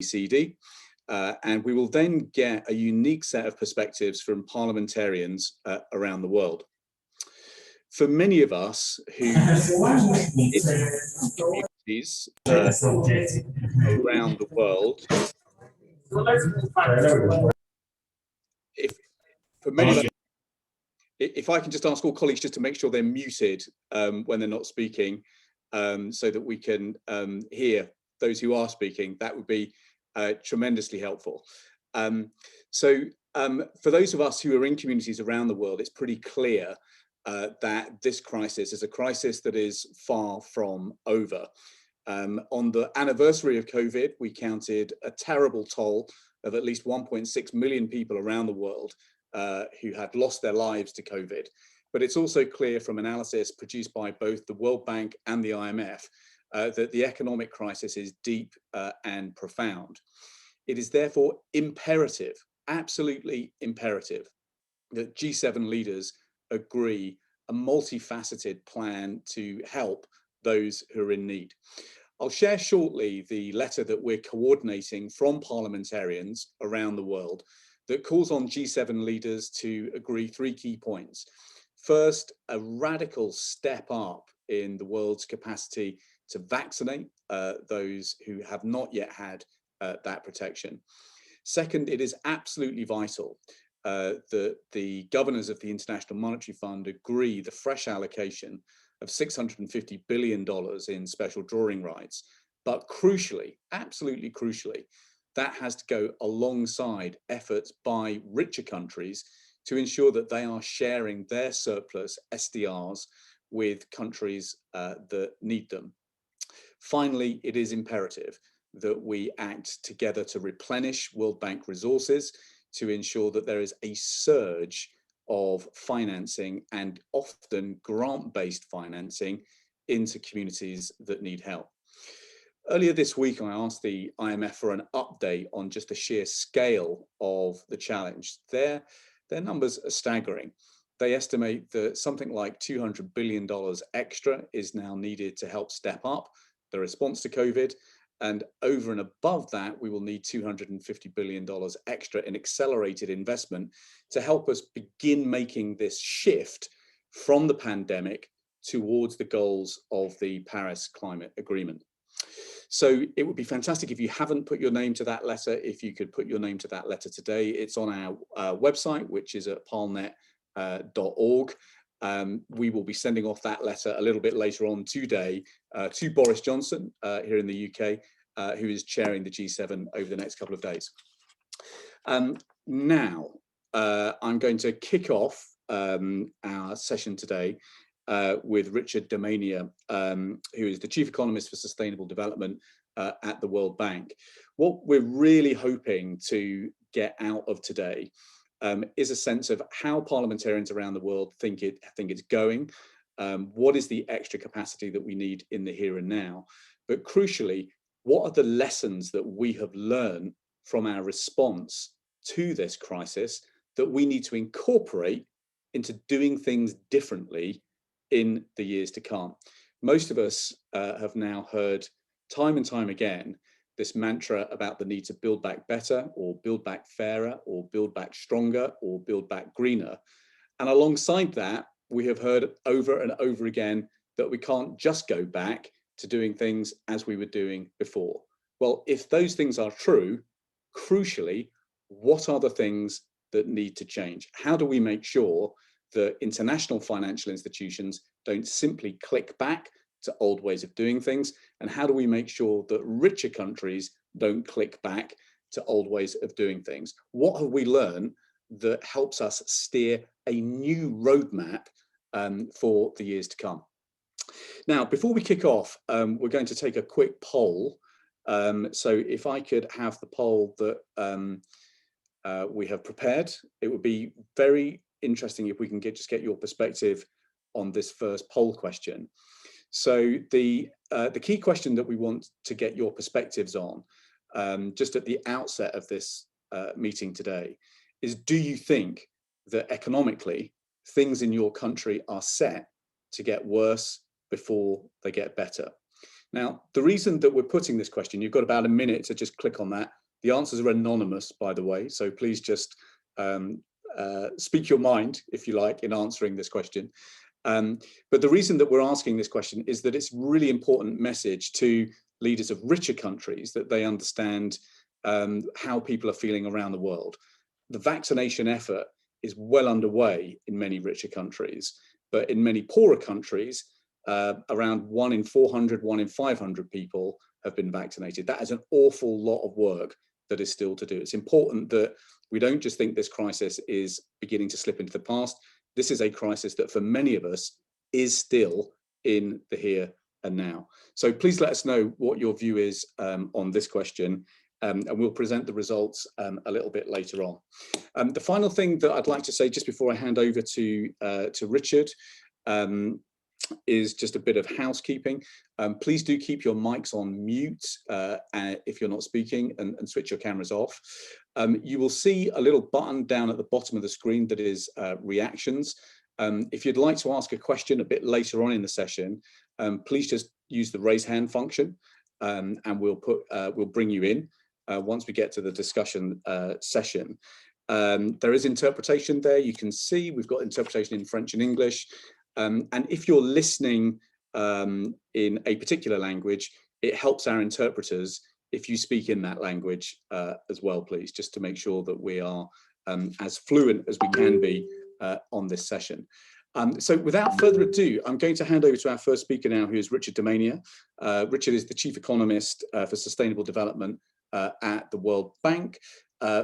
OECD, and we will then get a unique set of perspectives from parliamentarians around the world. For many of us who communities around the world, if I can just ask all colleagues just to make sure they're muted when they're not speaking, so that we can hear those who are speaking, that would be tremendously helpful. For those of us who are in communities around the world, it's pretty clear that this crisis is a crisis that is far from over. On the anniversary of COVID, we counted a terrible toll of at least 1.6 million people around the world who had lost their lives to COVID. But it's also clear from analysis produced by both the World Bank and the IMF that the economic crisis is deep and profound. It is therefore imperative, absolutely imperative, that G7 leaders agree a multifaceted plan to help those who are in need. I'll share shortly the letter that we're coordinating from parliamentarians around the world that calls on G7 leaders to agree 3 key points. First, a radical step up in the world's capacity to vaccinate those who have not yet had that protection. Second, it is absolutely vital that the governors of the International Monetary Fund agree the fresh allocation of $650 billion in special drawing rights. But crucially, absolutely crucially, that has to go alongside efforts by richer countries to ensure that they are sharing their surplus SDRs with countries that need them. Finally, it is imperative that we act together to replenish World Bank resources to ensure that there is a surge of financing and often grant-based financing into communities that need help. Earlier this week, I asked the IMF for an update on just the sheer scale of the challenge. Their numbers are staggering. They estimate that something like $200 billion extra is now needed to help step up the response to COVID. And over and above that, we will need $250 billion extra in accelerated investment to help us begin making this shift from the pandemic towards the goals of the Paris Climate Agreement. So it would be fantastic if you haven't put your name to that letter, if you could put your name to that letter today. It's on our website, which is at parlnet.org. We will be sending off that letter a little bit later on today to Boris Johnson here in the UK, who is chairing the G7 over the next couple of days. Now, I'm going to kick off our session today with Richard Damania, who is the Chief Economist for Sustainable Development at the World Bank. What we're really hoping to get out of today is a sense of how parliamentarians around the world think it's going. What is the extra capacity that we need in the here and now? But crucially, what are the lessons that we have learned from our response to this crisis that we need to incorporate into doing things differently in the years to come? Most of us have now heard time and time again this mantra about the need to build back better, or build back fairer, or build back stronger, or build back greener. And alongside that, we have heard over and over again that we can't just go back to doing things as we were doing before. Well, if those things are true, crucially, what are the things that need to change? How do we make sure that international financial institutions don't simply click back to old ways of doing things? And how do we make sure that richer countries don't click back to old ways of doing things? What have we learned that helps us steer a new roadmap for the years to come? Now, before we kick off, we're going to take a quick poll. So if I could have the poll that we have prepared, it would be very interesting if we can just get your perspective on this first poll question. So the key question that we want to get your perspectives on, just at the outset of this meeting today, is: do you think that economically things in your country are set to get worse before they get better? Now, the reason that we're putting this question, you've got about a minute to just click on that. The answers are anonymous, by the way, so please just speak your mind, if you like, in answering this question. But the reason that we're asking this question is that it's a really important message to leaders of richer countries, that they understand how people are feeling around the world. The vaccination effort is well underway in many richer countries, but in many poorer countries, around 1 in 400, 1 in 500 people have been vaccinated. That is an awful lot of work that is still to do. It's important that we don't just think this crisis is beginning to slip into the past. This is a crisis that for many of us is still in the here and now. So please let us know what your view is on this question, and we'll present the results a little bit later on. The final thing that I'd like to say just before I hand over to Richard is just a bit of housekeeping. Please do keep your mics on mute if you're not speaking, and switch your cameras off. You will see a little button down at the bottom of the screen that is reactions. If you'd like to ask a question a bit later on in the session, please just use the raise hand function, and we'll bring you in once we get to the discussion session. There is interpretation there. You can see we've got interpretation in French and English. And if you're listening in a particular language, it helps our interpreters if you speak in that language as well, please, just to make sure that we are as fluent as we can be on this session. So without further ado, I'm going to hand over to our first speaker now, who is Richard Damania. Richard is the Chief Economist for Sustainable Development at the World Bank.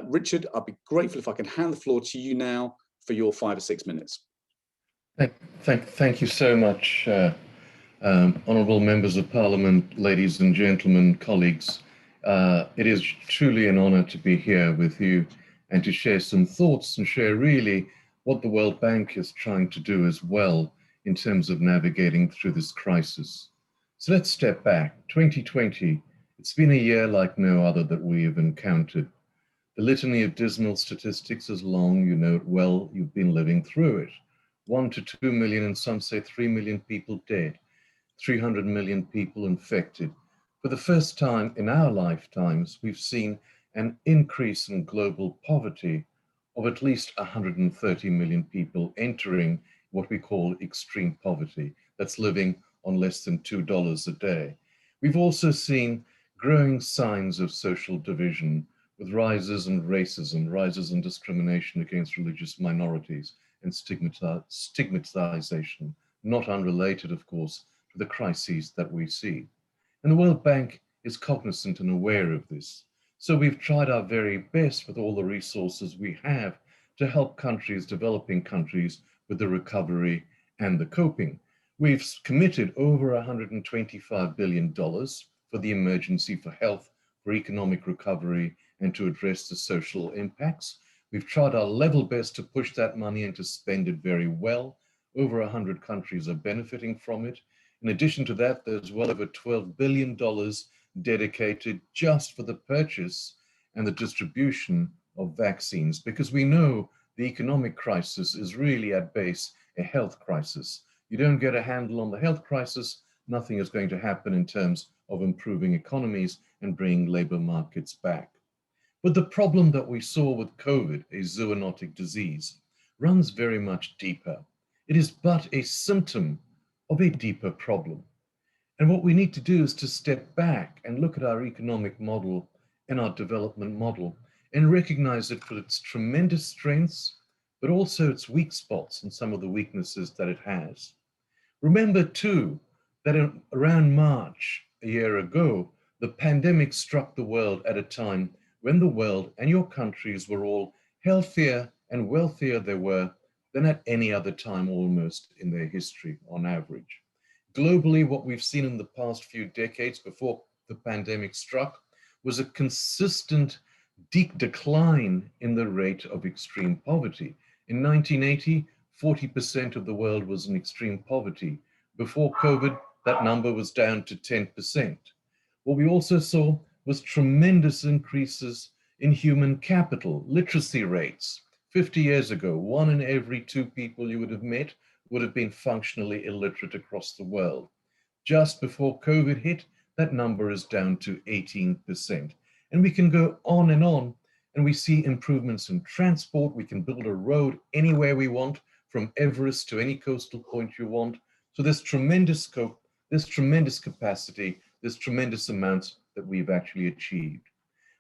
Richard, I'd be grateful if I can hand the floor to you now for your 5 or 6 minutes. Thank you so much, honourable members of Parliament, ladies and gentlemen, colleagues. It is truly an honour to be here with you and to share some thoughts and share really what the World Bank is trying to do as well in terms of navigating through this crisis. So let's step back. 2020, it's been a year like no other that we have encountered. The litany of dismal statistics is long, you know it well, you've been living through it. 1 to 2 million, and some say 3 million people dead, 300 million people infected. For the first time in our lifetimes, we've seen an increase in global poverty of at least 130 million people entering what we call extreme poverty. That's living on less than $2 a day. We've also seen growing signs of social division with rises in racism, rises in discrimination against religious minorities, and stigmatization, not unrelated, of course, to the crises that we see. And the World Bank is cognizant and aware of this. So we've tried our very best with all the resources we have to help countries, developing countries, with the recovery and the coping. We've committed over $125 billion for the emergency, for health, for economic recovery, and to address the social impacts. We've tried our level best to push that money and to spend it very well. Over 100 countries are benefiting from it. In addition to that, there's well over $12 billion dedicated just for the purchase and the distribution of vaccines, because we know the economic crisis is really at base a health crisis. You don't get a handle on the health crisis, nothing is going to happen in terms of improving economies and bringing labor markets back. But the problem that we saw with COVID, a zoonotic disease, runs very much deeper. It is but a symptom of a deeper problem. And what we need to do is to step back and look at our economic model and our development model and recognize it for its tremendous strengths, but also its weak spots and some of the weaknesses that it has. Remember too, that around March a year ago, the pandemic struck the world at a time when the world and your countries were all healthier and wealthier than at any other time almost in their history on average. Globally, what we've seen in the past few decades before the pandemic struck was a consistent deep decline in the rate of extreme poverty. In 1980, 40% of the world was in extreme poverty. Before COVID, that number was down to 10%. What we also saw was tremendous increases in human capital, literacy rates. 50 years ago, 1 in every 2 people you would have met would have been functionally illiterate across the world. Just before COVID hit, that number is down to 18%. And we can go on, and we see improvements in transport. We can build a road anywhere we want, from Everest to any coastal point you want. So there's tremendous scope, there's tremendous capacity, there's tremendous amounts that we've actually achieved.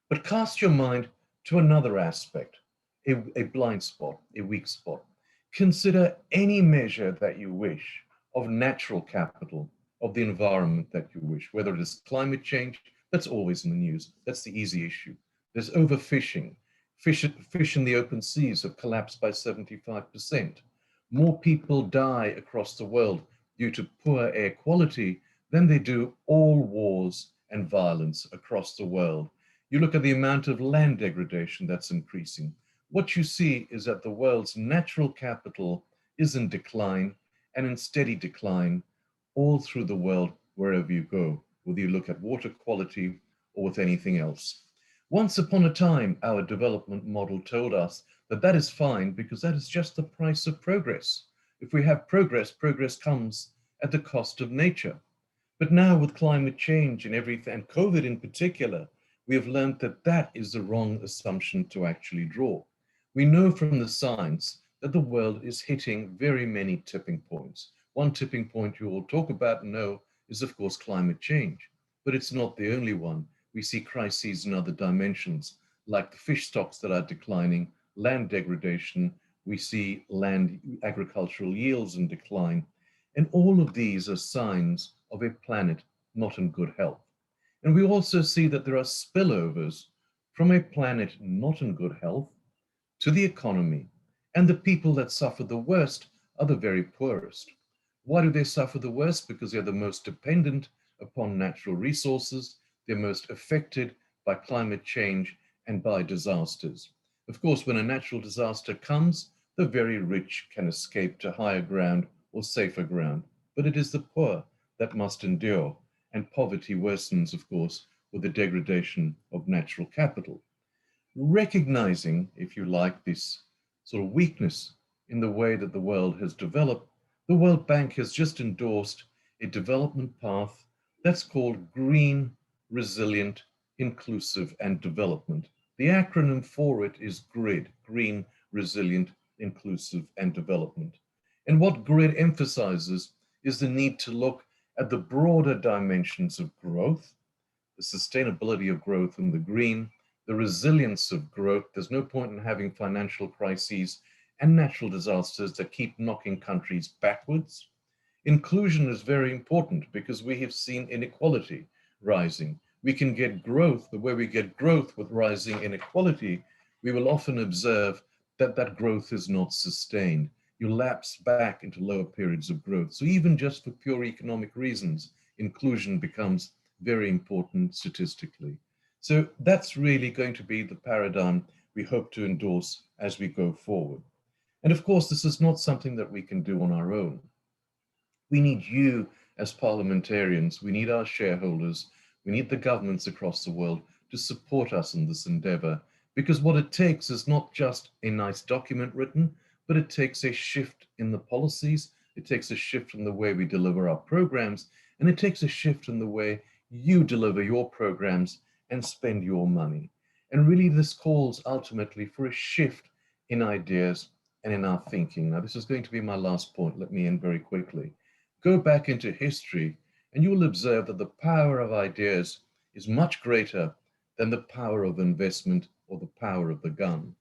But cast your mind to another aspect, a blind spot, a weak spot. Consider any measure that you wish of natural capital, of the environment that you wish, whether it is climate change, that's always in the news, that's the easy issue. There's overfishing. Fish in the open seas have collapsed by 75%. More people die across the world due to poor air quality than they do all wars and violence across the world. You look at the amount of land degradation that's increasing. What you see is that the world's natural capital is in decline, and in steady decline all through the world wherever you go, whether you look at water quality or with anything else. Once upon a time, our development model told us that that is fine because that is just the price of progress. If we have progress, progress comes at the cost of nature. But now with climate change and everything, and COVID in particular, we have learned that that is the wrong assumption to actually draw. We know from the science that the world is hitting very many tipping points. One tipping point you all talk about and know is, of course, climate change, but it's not the only one. We see crises in other dimensions, like the fish stocks that are declining, land degradation, we see land agricultural yields in decline, and all of these are signs of a planet not in good health. And we also see that there are spillovers from a planet not in good health to the economy, and the people that suffer the worst are the very poorest. Why do they suffer the worst? Because they're the most dependent upon natural resources, they're most affected by climate change and by disasters. Of course, when a natural disaster comes, the very rich can escape to higher ground or safer ground, but it is the poor that must endure, and poverty worsens, of course, with the degradation of natural capital. Recognizing, if you like, this sort of weakness in the way that the world has developed, the World Bank has just endorsed a development path that's called Green, Resilient, Inclusive and Development. The acronym for it is GRID, Green, Resilient, Inclusive and Development. And what GRID emphasizes is the need to look at the broader dimensions of growth, the sustainability of growth in the green, the resilience of growth. There's no point in having financial crises and natural disasters that keep knocking countries backwards. Inclusion is very important because we have seen inequality rising. We can get growth, but where we get growth with rising inequality, we will often observe that that growth is not sustained. You lapse back into lower periods of growth. So even just for pure economic reasons, inclusion becomes very important statistically. So that's really going to be the paradigm we hope to endorse as we go forward. And of course, this is not something that we can do on our own. We need you as parliamentarians, we need our shareholders, we need the governments across the world to support us in this endeavor, because what it takes is not just a nice document written, but it takes a shift in the policies, it takes a shift in the way we deliver our programs, and it takes a shift in the way you deliver your programs and spend your money. And really this calls ultimately for a shift in ideas and in our thinking. Now this is going to be my last point, let me end very quickly. Go back into history and you will observe that the power of ideas is much greater than the power of investment or the power of the gun.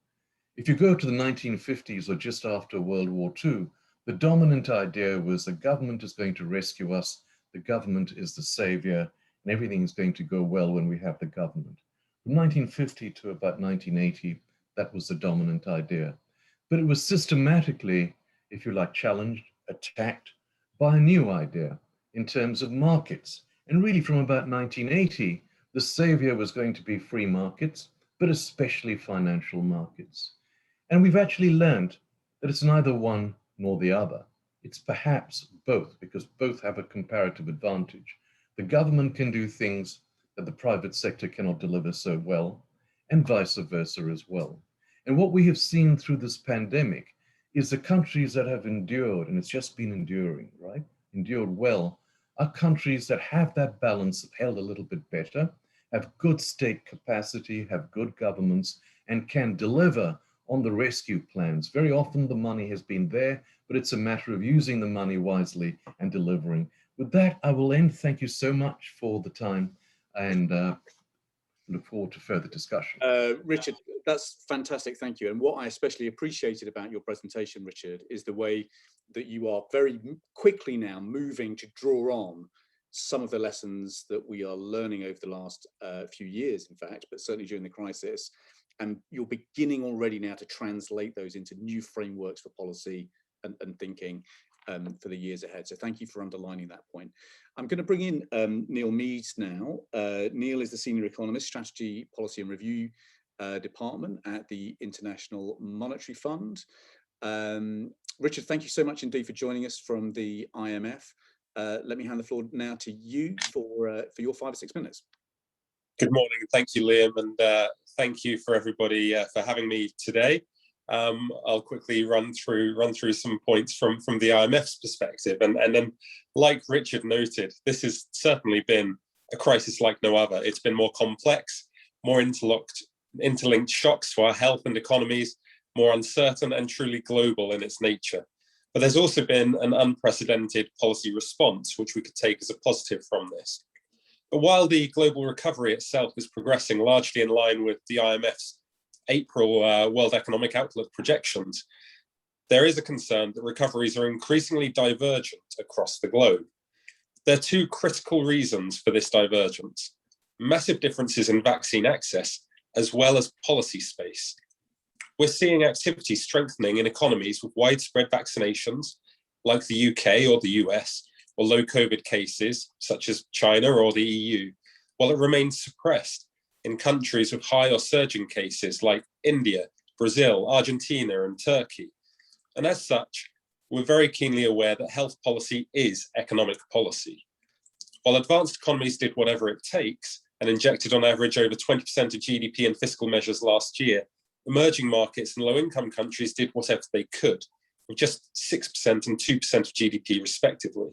If you go to the 1950s or just after World War II, the dominant idea was the government is going to rescue us, the government is the savior, and everything is going to go well when we have the government. From 1950 to about 1980, that was the dominant idea. But it was systematically, if you like, challenged, attacked by a new idea in terms of markets. And really from about 1980, the savior was going to be free markets, but especially financial markets. And we've actually learned that it's neither one nor the other. It's perhaps both, because both have a comparative advantage. The government can do things that the private sector cannot deliver so well, and vice versa as well. And what we have seen through this pandemic is the countries that have endured, and it's just been enduring, right? Endured well, are countries that have that balance held a little bit better, have good state capacity, have good governments, and can deliver on the rescue plans. Very often the money has been there, but it's a matter of using the money wisely and delivering. With that, I will end. Thank you so much for the time, and look forward to further discussion. Richard, that's fantastic. Thank you. And what I especially appreciated about your presentation, Richard, is the way that you are very quickly now moving to draw on some of the lessons that we are learning over the last few years, in fact, but certainly during the crisis. And you're beginning already now to translate those into new frameworks for policy and thinking for the years ahead. So thank you for underlining that point. I'm going to bring in Neil Meads now. Neil is the Senior Economist, Strategy, Policy and Review Department at the International Monetary Fund. Richard, thank you so much indeed for joining us from the IMF. Let me hand the floor now to you for your 5 or 6 minutes. Good morning. Thank you, Liam, and thank you for everybody for having me today. I'll quickly run through some points from the IMF's perspective, and then, like Richard noted, this has certainly been a crisis like no other. It's been more complex, more interlinked shocks to our health and economies, more uncertain and truly global in its nature. But there's also been an unprecedented policy response, which we could take as a positive from this. But while the global recovery itself is progressing largely in line with the IMF's April World Economic Outlook projections, there is a concern that recoveries are increasingly divergent across the globe. There are 2 critical reasons for this divergence: massive differences in vaccine access, as well as policy space. We're seeing activity strengthening in economies with widespread vaccinations, like the UK or the US, or low COVID cases, such as China or the EU, while it remains suppressed in countries with high or surging cases like India, Brazil, Argentina, and Turkey. And as such, we're very keenly aware that health policy is economic policy. While advanced economies did whatever it takes and injected on average over 20% of GDP in fiscal measures last year, emerging markets and low-income countries did whatever they could, with just 6% and 2% of GDP respectively.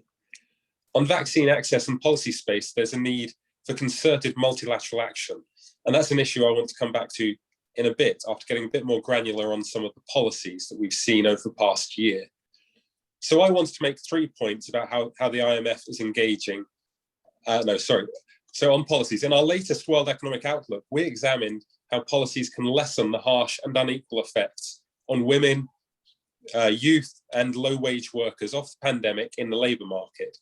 On vaccine access and policy space, there's a need for concerted multilateral action. And that's an issue I want to come back to in a bit, after getting a bit more granular on some of the policies that we've seen over the past year. So I wanted to make 3 points about how the IMF is engaging. So on policies, in our latest World Economic Outlook, we examined how policies can lessen the harsh and unequal effects on women, youth, and low-wage workers of the pandemic in the labour market.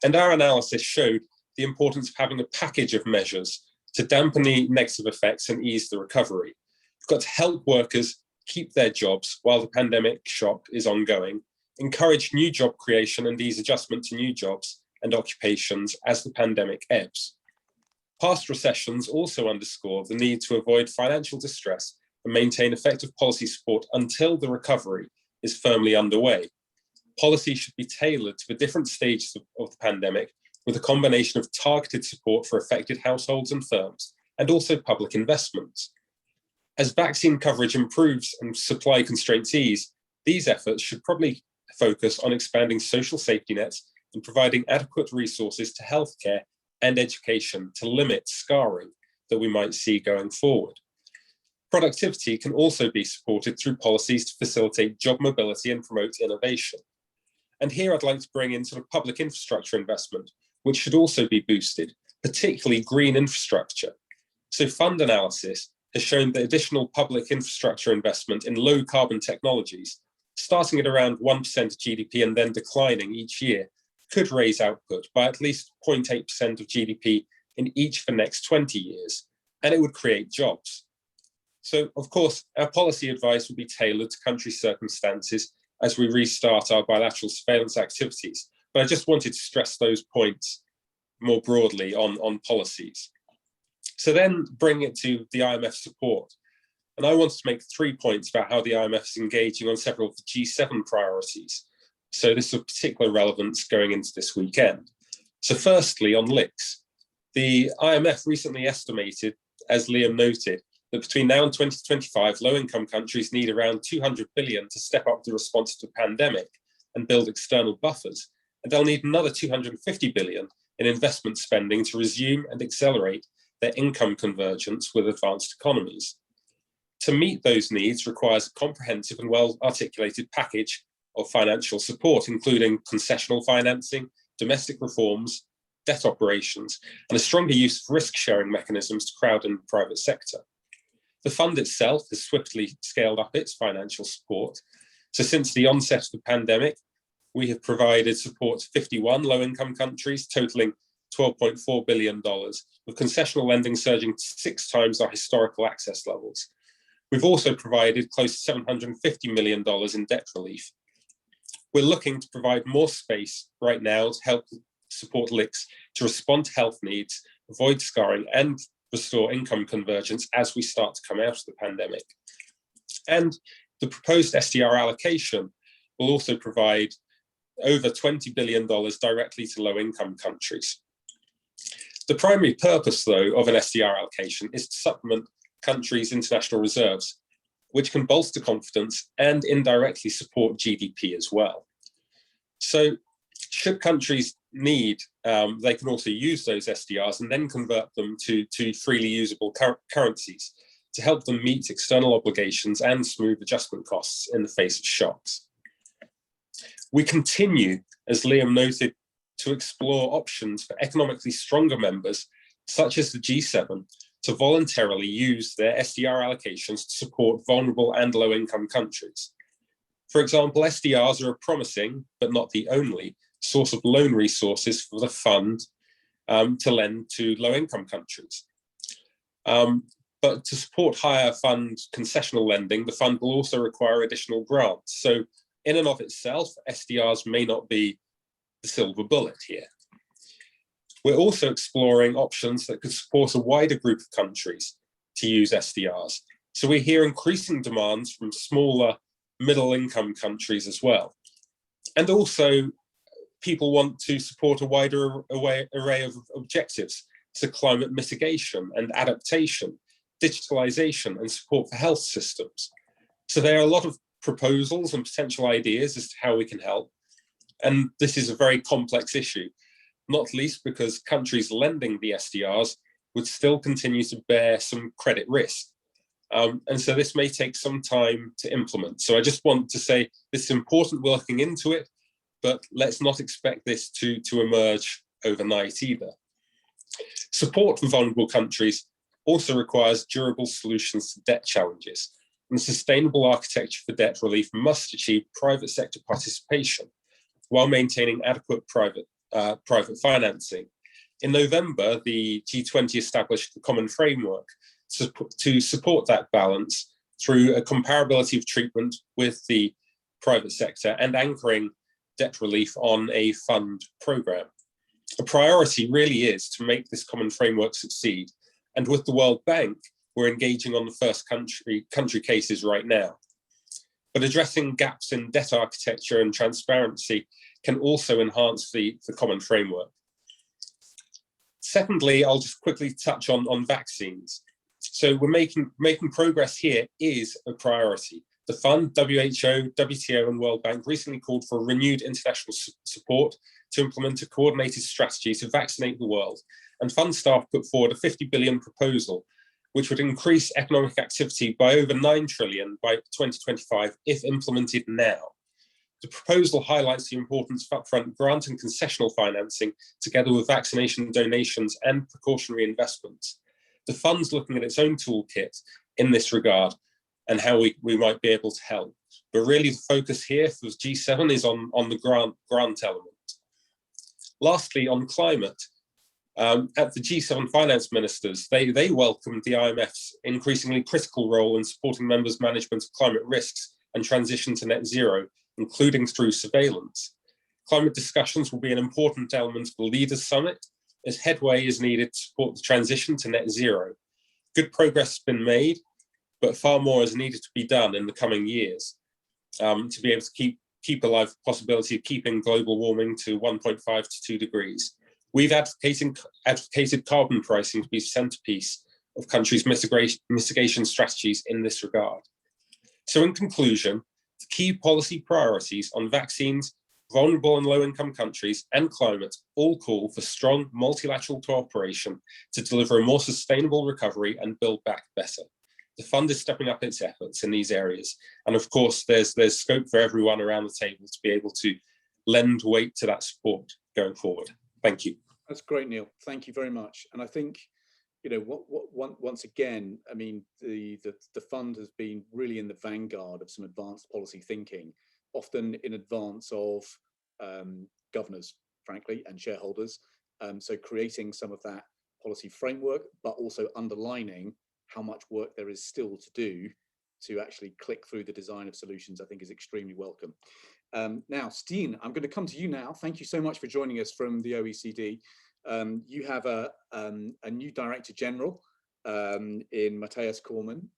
And our analysis showed the importance of having a package of measures to dampen the negative effects and ease the recovery. We've got to help workers keep their jobs while the pandemic shock is ongoing, encourage new job creation and ease adjustment to new jobs and occupations as the pandemic ebbs. Past recessions also underscore the need to avoid financial distress and maintain effective policy support until the recovery is firmly underway. Policy should be tailored to the different stages of the pandemic, with a combination of targeted support for affected households and firms, and also public investments. As vaccine coverage improves and supply constraints ease, these efforts should probably focus on expanding social safety nets and providing adequate resources to healthcare and education to limit scarring that we might see going forward. Productivity can also be supported through policies to facilitate job mobility and promote innovation. And here I'd like to bring in sort of public infrastructure investment, which should also be boosted, particularly green infrastructure. So fund analysis has shown that additional public infrastructure investment in low carbon technologies, starting at around 1% of GDP and then declining each year, could raise output by at least 0.8% of GDP in each of the next 20 years, and it would create jobs. So, of course, our policy advice will be tailored to country circumstances as we restart our bilateral surveillance activities. But I just wanted to stress those points more broadly on policies. So then bring it to the IMF support. And I wanted to make 3 points about how the IMF is engaging on several of the G7 priorities. So this is of particular relevance going into this weekend. So firstly, on LICs, the IMF recently estimated, as Liam noted, that between now and 2025, low-income countries need around 200 billion to step up the response to the pandemic and build external buffers. and they'll need another 250 billion in investment spending to resume and accelerate their income convergence with advanced economies. To meet those needs requires a comprehensive and well-articulated package of financial support, including concessional financing, domestic reforms, debt operations, and a stronger use of risk-sharing mechanisms to crowd in the private sector. The fund itself has swiftly scaled up its financial support. So since the onset of the pandemic, we have provided support to 51 low-income countries, totaling $12.4 billion, with concessional lending surging to 6 times our historical access levels. We've also provided close to $750 million in debt relief. We're looking to provide more space right now to help support LICs to respond to health needs, avoid scarring, and restore income convergence as we start to come out of the pandemic. And the proposed SDR allocation will also provide over $20 billion directly to low-income countries. The primary purpose, though, of an SDR allocation is to supplement countries' international reserves, which can bolster confidence and indirectly support GDP as well. So should countries need, they can also use those SDRs and then convert them to freely usable currencies to help them meet external obligations and smooth adjustment costs in the face of shocks. We continue, as Liam noted, to explore options for economically stronger members, such as the G7, to voluntarily use their SDR allocations to support vulnerable and low-income countries. For example, SDRs are a promising, but not the only, source of loan resources for the fund to lend to low-income countries. But to support higher fund concessional lending, the fund will also require additional grants. So in and of itself, SDRs may not be the silver bullet here. We're also exploring options that could support a wider group of countries to use SDRs. So we hear increasing demands from smaller middle-income countries as well. And also, people want to support a wider array of objectives, so climate mitigation and adaptation, digitalization, and support for health systems. So there are a lot of proposals and potential ideas as to how we can help. And this is a very complex issue, not least because countries lending the SDRs would still continue to bear some credit risk. And so this may take some time to implement. So I just want to say this is important, working into it, but let's not expect this to emerge overnight either. Support for vulnerable countries also requires durable solutions to debt challenges. And sustainable architecture for debt relief must achieve private sector participation while maintaining adequate private financing. In November, the G20 established a common framework to support that balance through a comparability of treatment with the private sector and anchoring debt relief on a fund program. A priority really is to make this common framework succeed. And with the World Bank, we're engaging on the first country cases right now. But addressing gaps in debt architecture and transparency can also enhance the common framework. Secondly, I'll just quickly touch on vaccines. So we're making progress here is a priority. The fund, WHO, WTO, and World Bank recently called for renewed international support to implement a coordinated strategy to vaccinate the world. And fund staff put forward a 50 billion proposal, which would increase economic activity by over 9 trillion by 2025 if implemented now. The proposal highlights the importance of upfront grant and concessional financing, together with vaccination donations and precautionary investments. The fund's looking at its own toolkit in this regard and how we might be able to help. But really the focus here for G7 is on the grant element. Lastly, on climate, at the G7 finance ministers, they welcomed the IMF's increasingly critical role in supporting members' management of climate risks and transition to net zero, including through surveillance. Climate discussions will be an important element of the Leaders' Summit, as headway is needed to support the transition to net zero. Good progress has been made, but far more is needed to be done in the coming years to be able to keep alive the possibility of keeping global warming to 1.5 to 2 degrees. We've advocated carbon pricing to be the centerpiece of countries' mitigation strategies in this regard. So in conclusion, the key policy priorities on vaccines, vulnerable and low-income countries, and climate all call for strong multilateral cooperation to deliver a more sustainable recovery and build back better. The fund is stepping up its efforts in these areas. And of course, there's scope for everyone around the table to be able to lend weight to that support going forward. Thank you. That's great, Neil. Thank you very much. And I think, you know, once again, I mean, the fund has been really in the vanguard of some advanced policy thinking, often in advance of governors, frankly, and shareholders. So creating some of that policy framework, but also underlining how much work there is still to do to actually click through the design of solutions, I think is extremely welcome. Now, Steen, I'm going to come to you now. Thank you so much for joining us from the OECD. You have a new Director General in Matthias Cormann.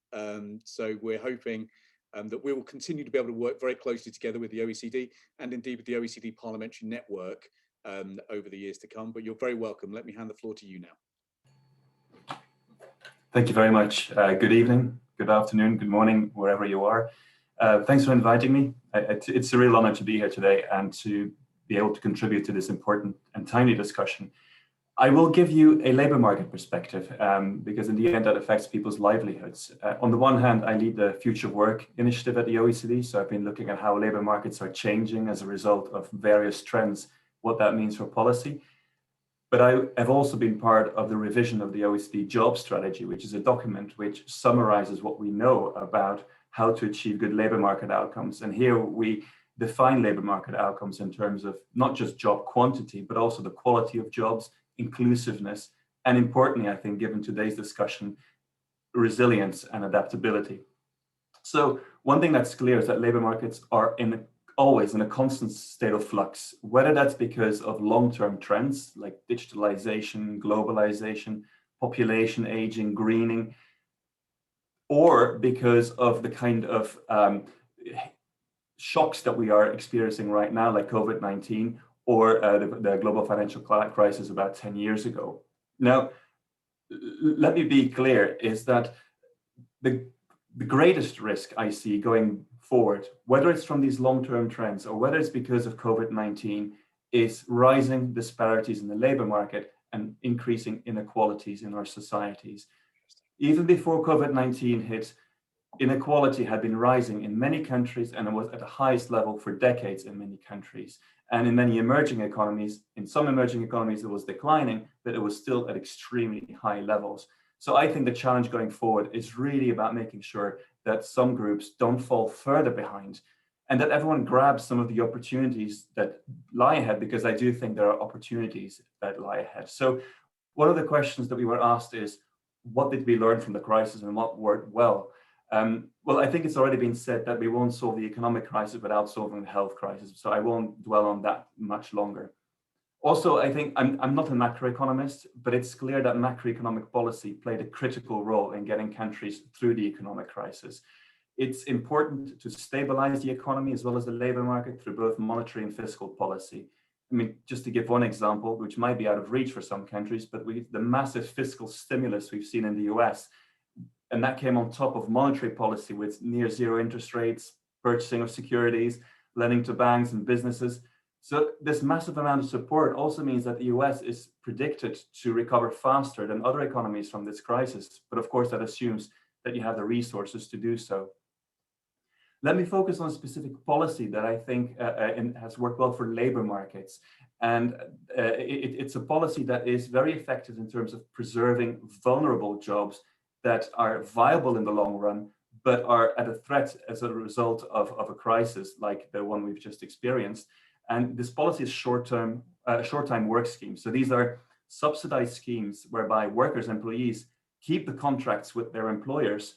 So we're hoping that we will continue to be able to work very closely together with the OECD and indeed with the OECD Parliamentary Network over the years to come. But you're very welcome. Let me hand the floor to you now. Thank you very much. Good evening, good afternoon, good morning, wherever you are. Thanks for inviting me. It's a real honor to be here today and to be able to contribute to this important and timely discussion. I will give you a labour market perspective because in the end that affects people's livelihoods. On the one hand, I lead the Future of Work initiative at the OECD, so I've been looking at how labour markets are changing as a result of various trends, what that means for policy. But I have also been part of the revision of the OECD Job Strategy, which is a document which summarizes what we know about how to achieve good labour market outcomes. And here we define labour market outcomes in terms of not just job quantity, but also the quality of jobs, inclusiveness, and importantly, I think, given today's discussion, resilience and adaptability. So one thing that's clear is that labour markets are always in a constant state of flux, whether that's because of long-term trends like digitalization, globalization, population aging, greening, or because of the kind of shocks that we are experiencing right now, like COVID-19, or the global financial crisis about 10 years ago. Now, let me be clear, is that the greatest risk I see going forward, whether it's from these long-term trends or whether it's because of COVID-19, is rising disparities in the labor market and increasing inequalities in our societies. Even before COVID-19 hit, inequality had been rising in many countries and it was at the highest level for decades in many countries. And in many emerging economies, in some emerging economies it was declining, but it was still at extremely high levels. So I think the challenge going forward is really about making sure that some groups don't fall further behind and that everyone grabs some of the opportunities that lie ahead, because I do think there are opportunities that lie ahead. So one of the questions that we were asked is, what did we learn from the crisis and what worked well? Well, I think it's already been said that we won't solve the economic crisis without solving the health crisis. So I won't dwell on that much longer. Also, I think I'm not a macroeconomist, but it's clear that macroeconomic policy played a critical role in getting countries through the economic crisis. It's important to stabilize the economy as well as the labor market through both monetary and fiscal policy. I mean, just to give one example, which might be out of reach for some countries, but the massive fiscal stimulus we've seen in the US, and that came on top of monetary policy with near zero interest rates, purchasing of securities, lending to banks and businesses. So this massive amount of support also means that the US is predicted to recover faster than other economies from this crisis. But of course, that assumes that you have the resources to do so. Let me focus on a specific policy that I think has worked well for labor markets. And it's a policy that is very effective in terms of preserving vulnerable jobs that are viable in the long run, but are at a threat as a result of a crisis like the one we've just experienced. And this policy is short-time work schemes. So these are subsidized schemes whereby workers, employees keep the contracts with their employers,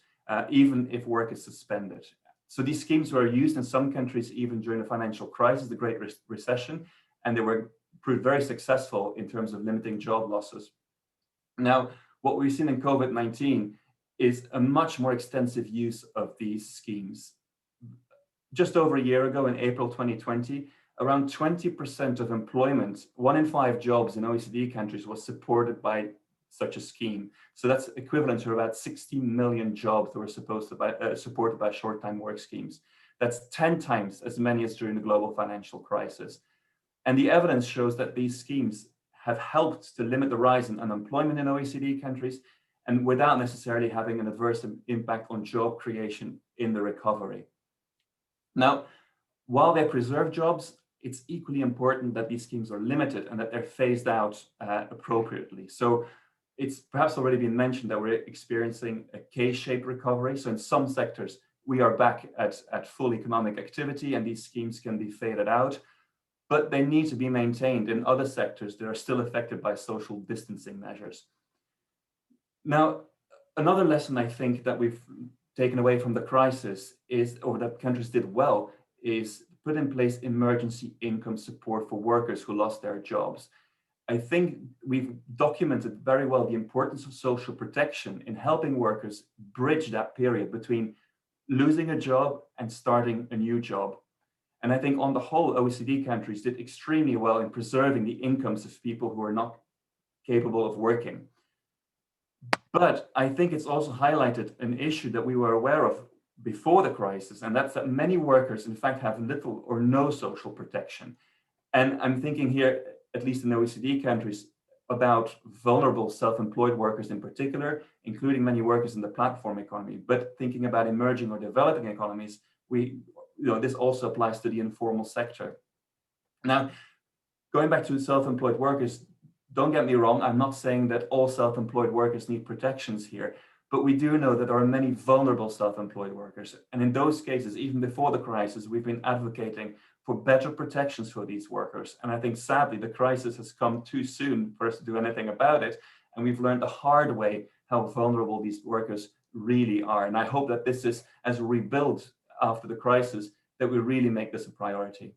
even if work is suspended. So these schemes were used in some countries even during the financial crisis, the Great Recession, and they were proved very successful in terms of limiting job losses. Now, what we've seen in COVID-19 is a much more extensive use of these schemes. Just over a year ago, in April 2020, around 20% of employment, 1 in 5 jobs in OECD countries was supported by such a scheme. So that's equivalent to about 16 million jobs that were supported by short-time work schemes. That's 10 times as many as during the global financial crisis. And the evidence shows that these schemes have helped to limit the rise in unemployment in OECD countries, and without necessarily having an adverse impact on job creation in the recovery. Now, while they preserve jobs, it's equally important that these schemes are limited and that they're phased out appropriately. So it's perhaps already been mentioned that we're experiencing a K-shaped recovery. So in some sectors, we are back at full economic activity and these schemes can be faded out, but they need to be maintained in other sectors that are still affected by social distancing measures. Now, another lesson I think that we've taken away from the crisis is, or that countries did well, is put in place emergency income support for workers who lost their jobs. I think we've documented very well the importance of social protection in helping workers bridge that period between losing a job and starting a new job. And I think on the whole, OECD countries did extremely well in preserving the incomes of people who are not capable of working. But I think it's also highlighted an issue that we were aware of before the crisis, and that's that many workers, in fact, have little or no social protection. And I'm thinking here, at least in OECD countries, about vulnerable self-employed workers in particular, including many workers in the platform economy. But thinking about emerging or developing economies, this also applies to the informal sector. Now, going back to self-employed workers, don't get me wrong, I'm not saying that all self-employed workers need protections here, but we do know that there are many vulnerable self-employed workers. And in those cases, even before the crisis, we've been advocating for better protections for these workers. And I think sadly, the crisis has come too soon for us to do anything about it. And we've learned the hard way how vulnerable these workers really are. And I hope that this is, as we rebuild after the crisis, that we really make this a priority.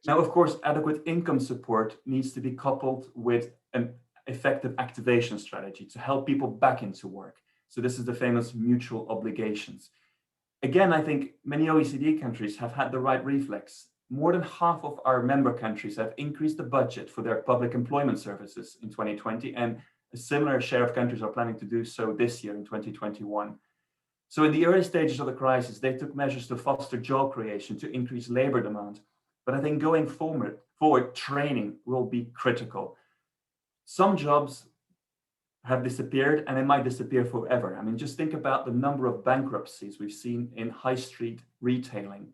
Now, of course, adequate income support needs to be coupled with an effective activation strategy to help people back into work. So this is the famous mutual obligations. Again, I think many OECD countries have had the right reflex. More than half of our member countries have increased the budget for their public employment services in 2020, and a similar share of countries are planning to do so this year in 2021. So in the early stages of the crisis, they took measures to foster job creation, to increase labor demand. But I think going forward, training will be critical. Some jobs have disappeared and they might disappear forever. I mean, just think about the number of bankruptcies we've seen in high street retailing.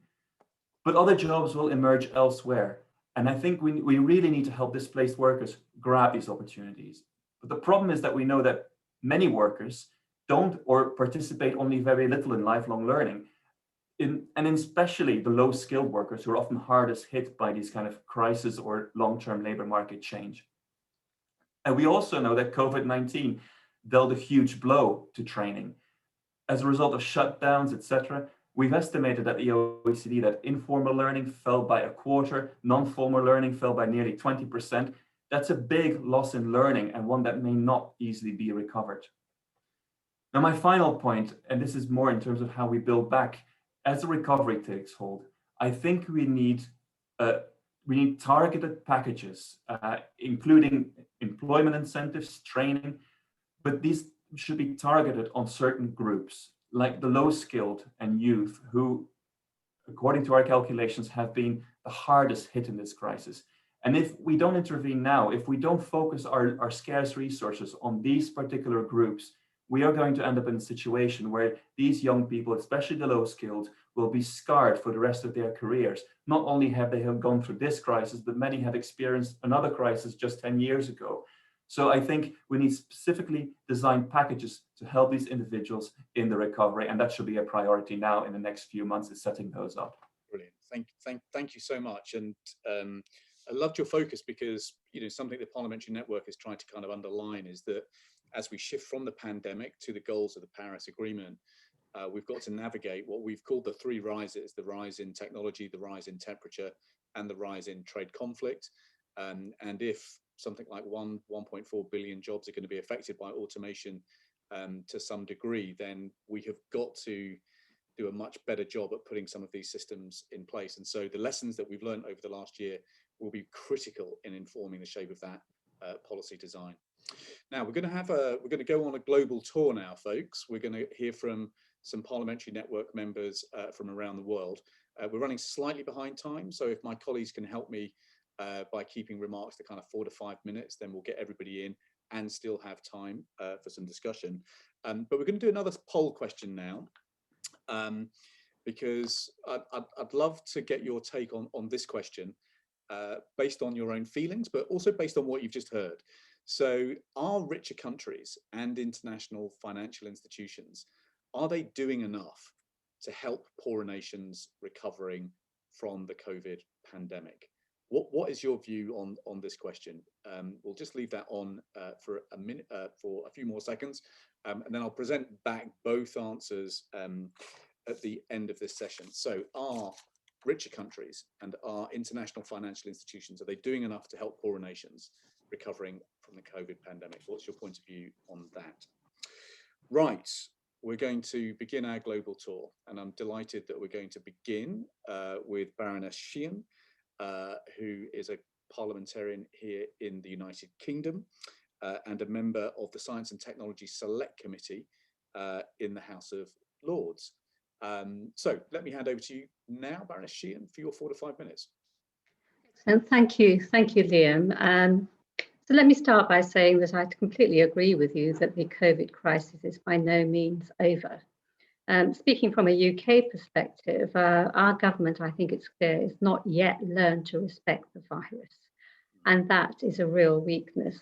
But other jobs will emerge elsewhere. And I think we really need to help displaced workers grab these opportunities. But the problem is that we know that many workers don't or participate only very little in lifelong learning. And especially the low-skilled workers who are often hardest hit by these kind of crisis or long-term labor market change. And we also know that COVID-19 dealt a huge blow to training. As a result of shutdowns, etc., we've estimated at the OECD that informal learning fell by a quarter, non-formal learning fell by nearly 20%. That's a big loss in learning and one that may not easily be recovered. Now, my final point, and this is more in terms of how we build back, as the recovery takes hold, I think we need targeted packages, including employment incentives, training, but these should be targeted on certain groups, like the low-skilled and youth, who, according to our calculations, have been the hardest hit in this crisis. And if we don't intervene now, if we don't focus our scarce resources on these particular groups, we are going to end up in a situation where these young people, especially the low-skilled, will be scarred for the rest of their careers. Not only have they gone through this crisis, but many have experienced another crisis just 10 years ago. So I think we need specifically designed packages to help these individuals in the recovery, and that should be a priority now in the next few months, is setting those up. Brilliant. Thank you so much. And I loved your focus because, something the Parliamentary Network is trying to kind of underline is that as we shift from the pandemic to the goals of the Paris Agreement, we've got to navigate what we've called the three rises: the rise in technology, the rise in temperature, and the rise in trade conflict. And if something like 1.4 billion jobs are going to be affected by automation to some degree, then we have got to do a much better job at putting some of these systems in place. And so the lessons that we've learned over the last year will be critical in informing the shape of that policy design. Now we're going to go on a global tour now, folks. We're going to hear from some Parliamentary Network members from around the world. We're running slightly behind time, so if my colleagues can help me by keeping remarks to kind of 4 to 5 minutes, then we'll get everybody in and still have time for some discussion. But we're going to do another poll question now, because I'd love to get your take on this question based on your own feelings, but also based on what you've just heard. So are richer countries and international financial institutions, are they doing enough to help poorer nations recovering from the COVID pandemic? What is your view on this question? We'll just leave that on for a minute, for a few more seconds, and then I'll present back both answers at the end of this session. So are richer countries and our international financial institutions, are they doing enough to help poorer nations recovering from the COVID pandemic? What's your point of view on that? Right, we're going to begin our global tour, and I'm delighted that we're going to begin with Baroness Sheehan, who is a parliamentarian here in the United Kingdom and a member of the Science and Technology Select Committee in the House of Lords. So let me hand over to you now, Baroness Sheehan, for your 4 to 5 minutes. And thank you, Liam. So let me start by saying that I completely agree with you that the COVID crisis is by no means over. Speaking from a UK perspective, our government, I think it's clear, is not yet learned to respect the virus, and that is a real weakness.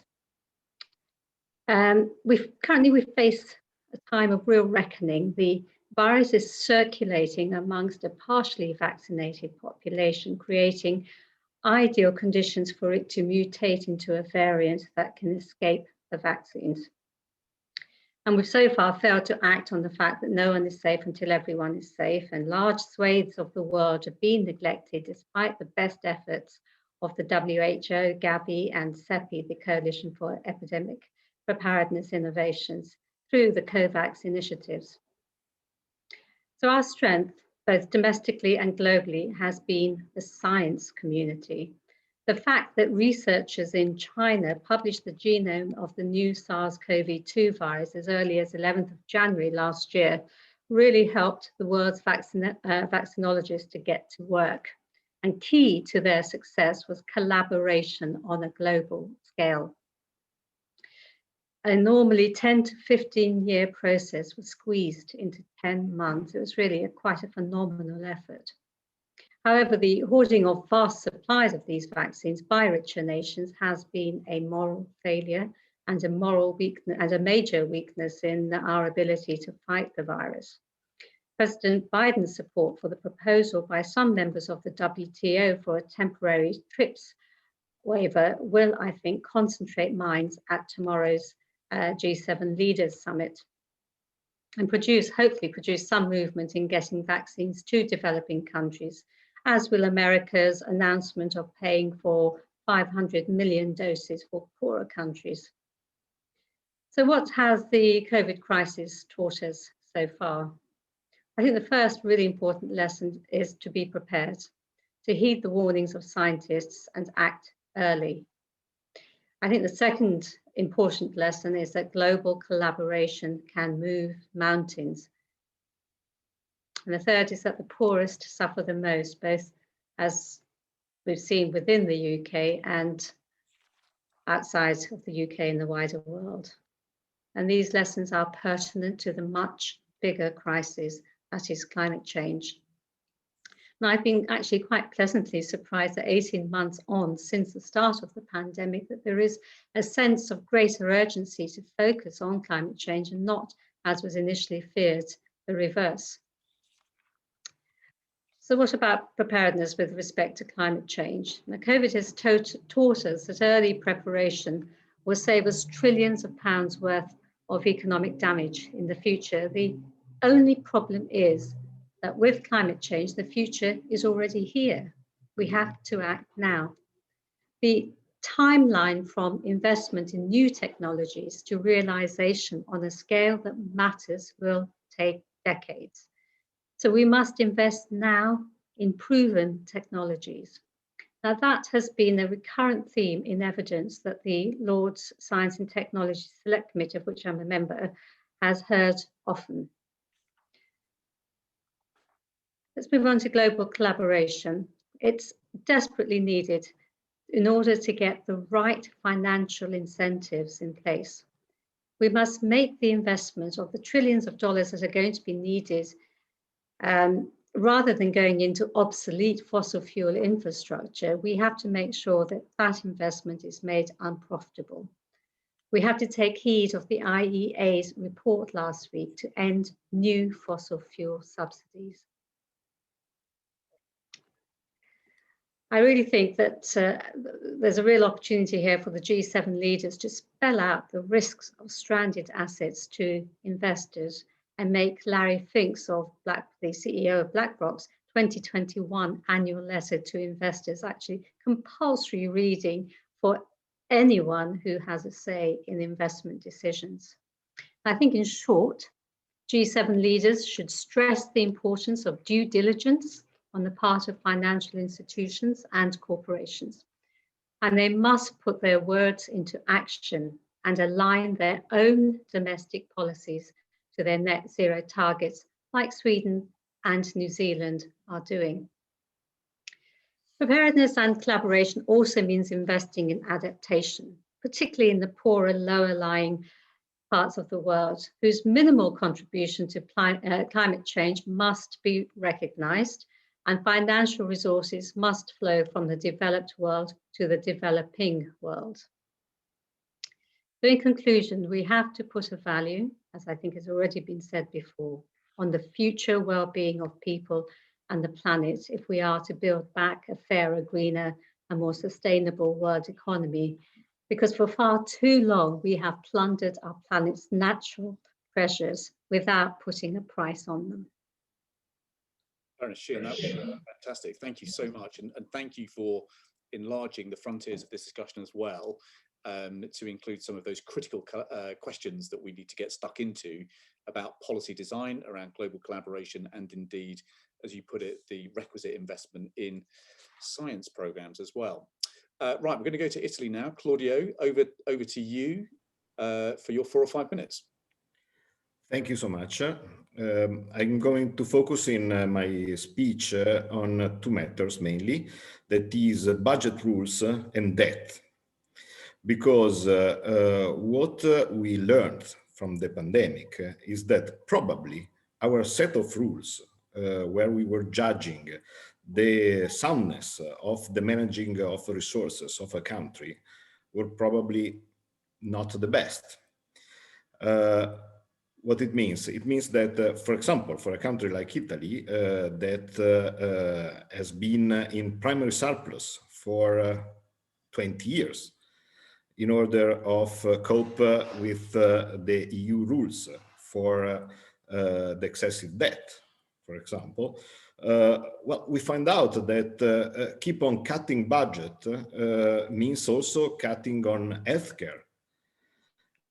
Currently we face a time of real reckoning. The virus is circulating amongst a partially vaccinated population, creating ideal conditions for it to mutate into a variant that can escape the vaccines. And we've so far failed to act on the fact that no one is safe until everyone is safe, and large swathes of the world have been neglected despite the best efforts of the WHO, Gavi and CEPI, the Coalition for Epidemic Preparedness Innovations, through the COVAX initiatives. So our strength, both domestically and globally, has been the science community. The fact that researchers in China published the genome of the new SARS-CoV-2 virus as early as 11th of January last year really helped the world's vaccinologists to get to work. And key to their success was collaboration on a global scale. A normally 10 to 15 year process was squeezed into 10 months. It was really quite a phenomenal effort. However, the hoarding of vast supplies of these vaccines by richer nations has been a moral failure and a moral weakness, and a major weakness in our ability to fight the virus. President Biden's support for the proposal by some members of the WTO for a temporary TRIPS waiver will, I think, concentrate minds at tomorrow's G7 Leaders Summit and hopefully produce some movement in getting vaccines to developing countries, as will America's announcement of paying for 500 million doses for poorer countries. So what has the COVID crisis taught us so far? I think the first really important lesson is to be prepared, to heed the warnings of scientists and act early. I think the second important lesson is that global collaboration can move mountains. And the third is that the poorest suffer the most, both as we've seen within the UK and outside of the UK in the wider world. And these lessons are pertinent to the much bigger crisis that is climate change. And I've been actually quite pleasantly surprised that 18 months on since the start of the pandemic, that there is a sense of greater urgency to focus on climate change and not, as was initially feared, the reverse. So what about preparedness with respect to climate change? Now, COVID has taught us that early preparation will save us trillions of pounds worth of economic damage in the future. The only problem is that with climate change, the future is already here. We have to act now. The timeline from investment in new technologies to realization on a scale that matters will take decades. So we must invest now in proven technologies. Now, that has been a recurrent theme in evidence that the Lord's Science and Technology Select Committee, of which I'm a member, has heard often. Let's move on to global collaboration. It's desperately needed in order to get the right financial incentives in place. We must make the investment of the trillions of dollars that are going to be needed rather than going into obsolete fossil fuel infrastructure. We have to make sure that that investment is made unprofitable. We have to take heed of the IEA's report last week to end new fossil fuel subsidies. I really think that there's a real opportunity here for the G7 leaders to spell out the risks of stranded assets to investors and make Larry Fink's the CEO of BlackRock's 2021 annual letter to investors actually compulsory reading for anyone who has a say in investment decisions. I think in short, G7 leaders should stress the importance of due diligence on the part of financial institutions and corporations. And they must put their words into action and align their own domestic policies to their net zero targets, like Sweden and New Zealand are doing. Preparedness and collaboration also means investing in adaptation, particularly in the poorer, lower lying parts of the world, whose minimal contribution to climate change must be recognized, and financial resources must flow from the developed world to the developing world. So in conclusion, we have to put a value, as I think has already been said before, on the future well-being of people and the planet if we are to build back a fairer, greener, and more sustainable world economy. Because for far too long, we have plundered our planet's natural treasures without putting a price on them. Baroness Sheehan, that was fantastic. Thank you so much. And thank you for enlarging the frontiers of this discussion as well, to include some of those critical questions that we need to get stuck into about policy design around global collaboration and indeed, as you put it, the requisite investment in science programs as well. Right, we're going to go to Italy now. Claudio, over to you for your 4 or 5 minutes. Thank you so much. I'm going to focus in my speech on 2 matters mainly, that is budget rules and debt. Because what we learned from the pandemic is that probably our set of rules where we were judging the soundness of the managing of resources of a country were probably not the best. What it means? It means that, for example, for a country like Italy that has been in primary surplus for 20 years in order of cope with the EU rules for the excessive debt, for example, well, we find out that keep on cutting budget means also cutting on healthcare.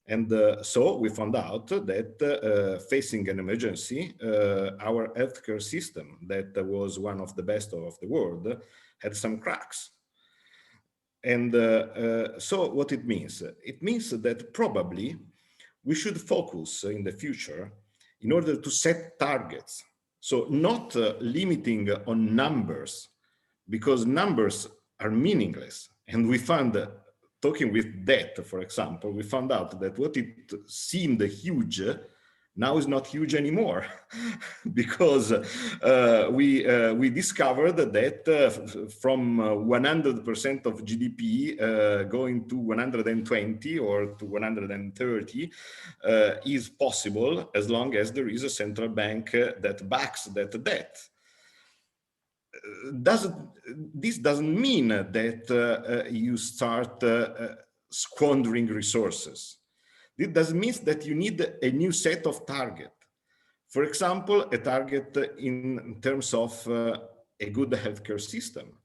And so we found out that facing an emergency, our healthcare system, that was one of the best of the world, had some cracks. And so what it means? It means that probably we should focus in the future in order to set targets. So not limiting on numbers, because numbers are meaningless. And we found talking with debt, for example, we found out that what it seemed huge now is not huge anymore, because we discovered that from 100% of GDP going to 120 or to 130 is possible as long as there is a central bank that backs that debt. This doesn't mean that you start squandering resources. It doesn't mean that you need a new set of targets. For example, a target in terms of a good healthcare system.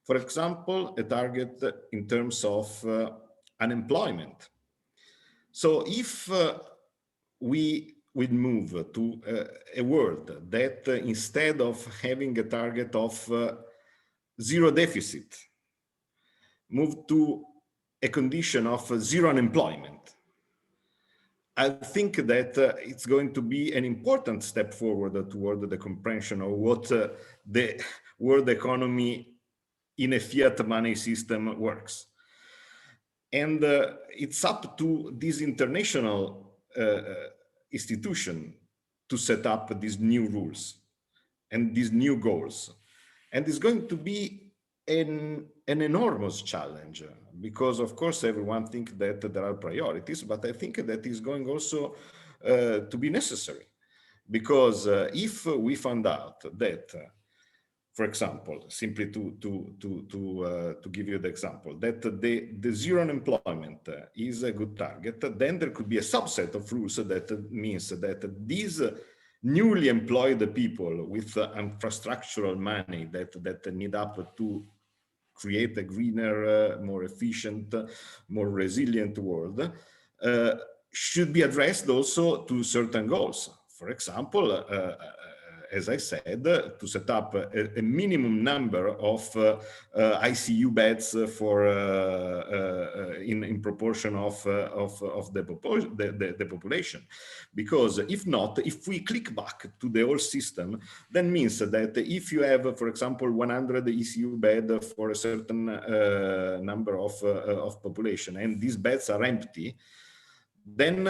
For example, a target in terms of unemployment. So if we would move to a world that instead of having a target of zero deficit, move to a condition of zero unemployment, I think that it's going to be an important step forward toward the comprehension of what the world economy in a fiat money system works. And it's up to this international institution to set up these new rules and these new goals. And it's going to be an enormous challenge, because of course everyone thinks that there are priorities, but I think that is going also to be necessary, because if we find out that, for example, simply to give you the example, that the zero unemployment is a good target, then there could be a subset of rules that means that these newly employed people with infrastructural money that need up to create a greener, more efficient, more resilient world, should be addressed also to certain goals. For example, as I said, to set up a minimum number of ICU beds for in proportion of the population, because if not, if we click back to the old system, that means that if you have, for example, 100 ECU bed for a certain number of population, and these beds are empty, then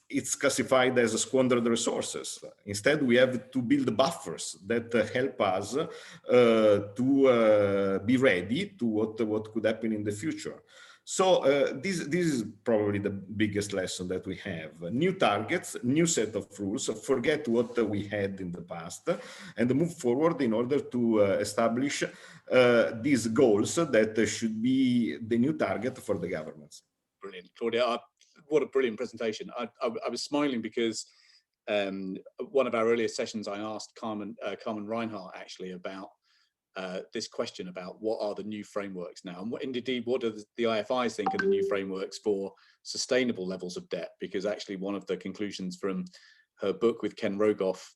it's classified as squandered resources. Instead, we have to build buffers that help us to be ready to what could happen in the future. So this is probably the biggest lesson that we have. New targets, new set of rules, forget what we had in the past, and move forward in order to establish these goals that should be the new target for the governments. Brilliant, Claudia. What a brilliant presentation. I was smiling because one of our earlier sessions, I asked Carmen Reinhardt actually about this question about what are the new frameworks now, and indeed what do the IFIs think are the new frameworks for sustainable levels of debt, because actually one of the conclusions from her book with Ken Rogoff